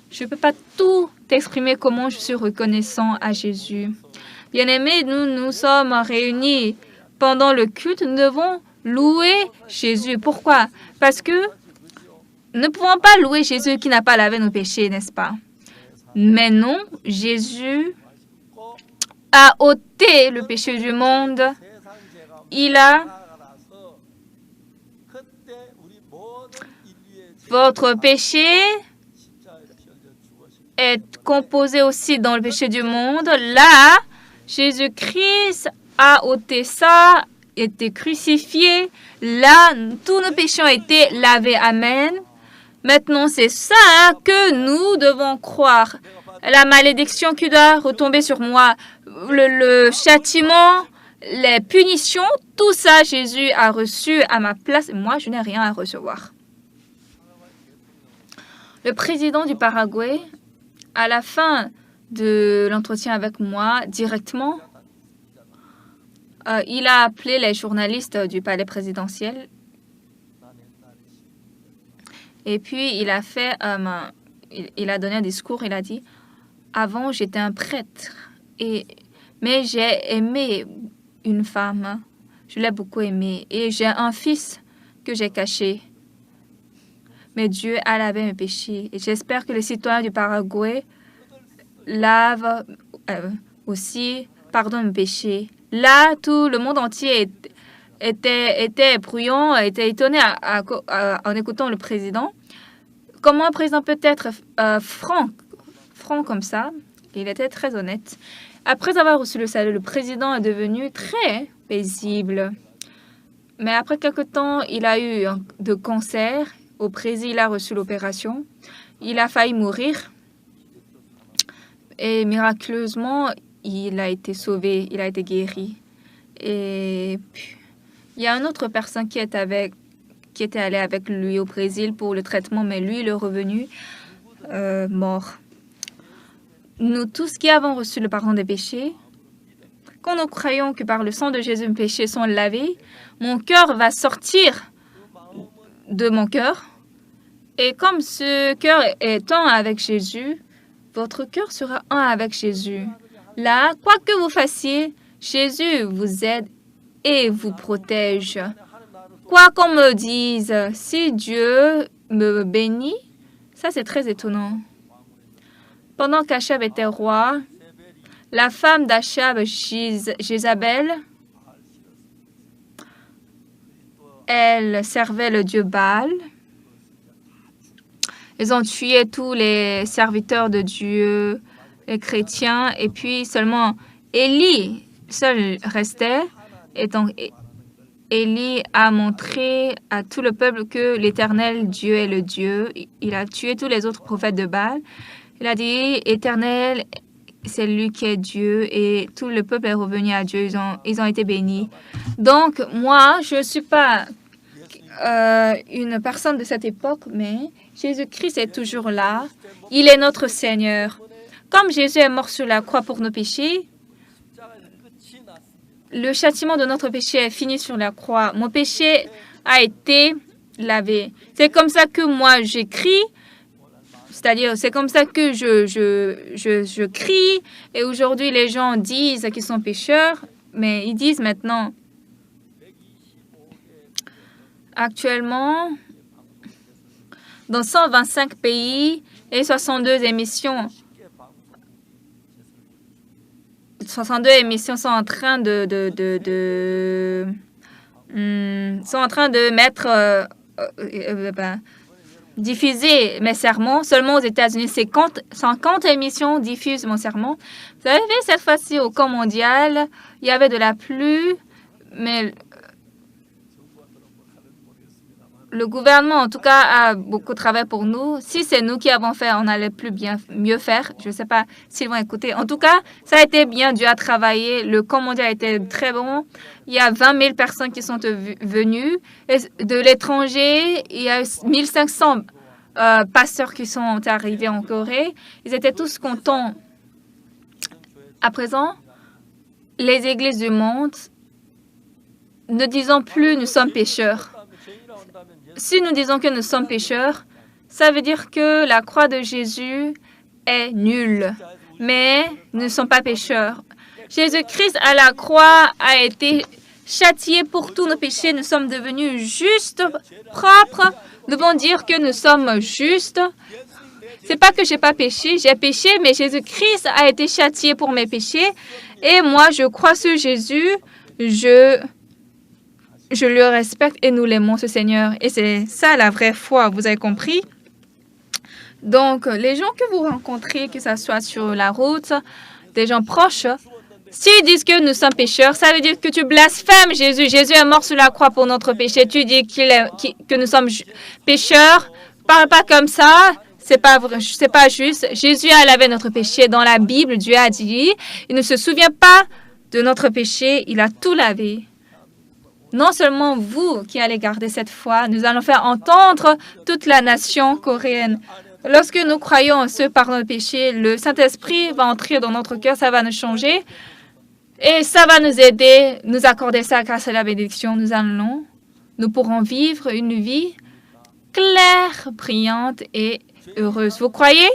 je ne peux pas tout exprimer comment je suis reconnaissant à Jésus. Bien-aimés, nous sommes réunis pendant le culte. Nous devons louer Jésus. Pourquoi? Parce que nous ne pouvons pas louer Jésus qui n'a pas lavé nos péchés, n'est-ce pas? Mais non, Jésus a ôté le péché du monde. Votre péché est composé aussi dans le péché du monde. Là, Jésus-Christ a ôté ça, été crucifié. Là, tous nos péchés ont été lavés. Amen. Maintenant, c'est ça que nous devons croire. La malédiction qui doit retomber sur moi, le châtiment, les punitions, tout ça, Jésus a reçu à ma place. Moi, je n'ai rien à recevoir. Le président du Paraguay, à la fin de l'entretien avec moi, directement, il a appelé les journalistes du palais présidentiel. Et puis, il a donné un discours. Il a dit, avant, j'étais un prêtre. Mais j'ai aimé une femme. Je l'ai beaucoup aimée. Et j'ai un fils que j'ai caché. Mais Dieu a lavé mes péchés. Et j'espère que les citoyens du Paraguay lavent pardonnent mes péchés. Là, tout le monde entier était bruyant, était étonné en écoutant le président. Comment un président peut être franc comme ça? Il était très honnête. Après avoir reçu le salut, le président est devenu très paisible. Mais après quelque temps, il a eu de cancer. Au Brésil, il a reçu l'opération. Il a failli mourir. Et miraculeusement, il a été sauvé, il a été guéri. Et puis, il y a une autre personne qui était allée avec lui au Brésil pour le traitement, mais lui, il est revenu mort. Nous tous qui avons reçu le pardon des péchés, quand nous croyons que par le sang de Jésus, mes péchés sont lavés, mon cœur va sortir de mon cœur. Et comme ce cœur est un avec Jésus, votre cœur sera un avec Jésus. Là, quoi que vous fassiez, Jésus vous aide et vous protège. Quoi qu'on me dise, si Dieu me bénit, ça c'est très étonnant. Pendant qu'Achab était roi, la femme d'Achab, Jézabel, elle servait le dieu Baal. Ils ont tué tous les serviteurs de Dieu, les chrétiens, et puis seulement Élie seul restait. Et donc, Élie a montré à tout le peuple que l'Éternel Dieu est le Dieu. Il a tué tous les autres prophètes de Baal. Il a dit, Éternel, c'est lui qui est Dieu, et tout le peuple est revenu à Dieu. Ils ont été bénis. Donc, moi, je ne suis pas une personne de cette époque, mais Jésus-Christ est toujours là. Il est notre Seigneur. Comme Jésus est mort sur la croix pour nos péchés, le châtiment de notre péché est fini sur la croix. Mon péché a été lavé. C'est comme ça que moi j'écris, c'est-à-dire c'est comme ça que je crie. Et aujourd'hui, les gens disent qu'ils sont pécheurs, mais ils disent maintenant, actuellement, dans 125 pays et 62 émissions. 62 émissions sont en train diffuser mes sermons. Seulement aux États-Unis, 50 émissions diffusent mon sermon. Vous savez, cette fois-ci, au camp mondial, il y avait de la pluie, mais le gouvernement, en tout cas, a beaucoup de travail pour nous. Si c'est nous qui avons fait, on allait mieux faire. Je ne sais pas s'ils vont écouter. En tout cas, ça a été bien dû à travailler. Le camp mondial a été très bon. Il y a 20 000 personnes qui sont venues. Et de l'étranger, il y a 1500 pasteurs qui sont arrivés en Corée. Ils étaient tous contents. À présent, les églises du monde, ne disons plus nous sommes pécheurs. Si nous disons que nous sommes pécheurs, ça veut dire que la croix de Jésus est nulle. Mais nous ne sommes pas pécheurs. Jésus-Christ à la croix a été châtié pour tous nos péchés. Nous sommes devenus justes, propres. Nous devons dire que nous sommes justes. C'est pas que j'ai pas péché, j'ai péché, mais Jésus-Christ a été châtié pour mes péchés. Et moi, je crois sur Jésus. Je le respecte et nous l'aimons, ce Seigneur. Et c'est ça la vraie foi, vous avez compris? Donc, les gens que vous rencontrez, que ce soit sur la route, des gens proches, s'ils disent que nous sommes pécheurs, ça veut dire que tu blasphèmes Jésus. Jésus est mort sur la croix pour notre péché. Tu dis que nous sommes pécheurs. Parle pas comme ça. C'est pas vrai, c'est pas juste. Jésus a lavé notre péché. Dans la Bible, Dieu a dit, il ne se souvient pas de notre péché. Il a tout lavé. Non seulement vous qui allez garder cette foi, nous allons faire entendre toute la nation coréenne. Lorsque nous croyons en ce pardon de péché, le Saint-Esprit va entrer dans notre cœur, ça va nous changer et ça va nous aider, nous accorder ça grâce à la bénédiction. Nous pourrons vivre une vie claire, brillante et heureuse. Vous croyez?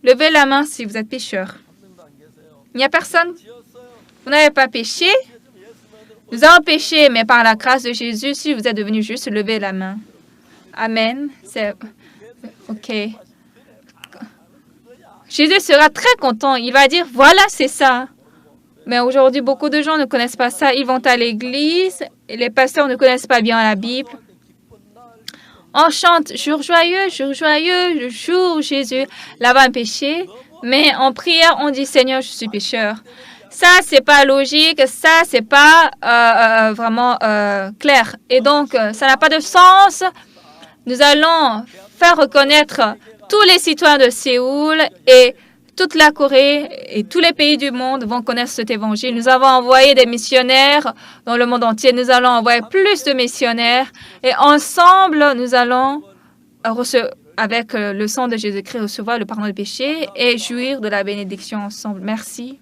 Levez la main si vous êtes pécheur. Il n'y a personne? Vous n'avez pas péché? Nous avons péché, mais par la grâce de Jésus, si vous êtes devenu juste, levez la main. Amen. C'est OK. Jésus sera très content. Il va dire, voilà, c'est ça. Mais aujourd'hui, beaucoup de gens ne connaissent pas ça. Ils vont à l'église et les pasteurs ne connaissent pas bien la Bible. On chante jour joyeux, le jour où Jésus lava un péché. Mais en prière, on dit, Seigneur, je suis pécheur. Ça, c'est pas logique. Ça, c'est pas vraiment clair. Et donc, ça n'a pas de sens. Nous allons faire reconnaître tous les citoyens de Séoul et toute la Corée et tous les pays du monde vont connaître cet évangile. Nous avons envoyé des missionnaires dans le monde entier. Nous allons envoyer plus de missionnaires et ensemble, nous allons avec le sang de Jésus-Christ recevoir le pardon des péchés et jouir de la bénédiction ensemble. Merci.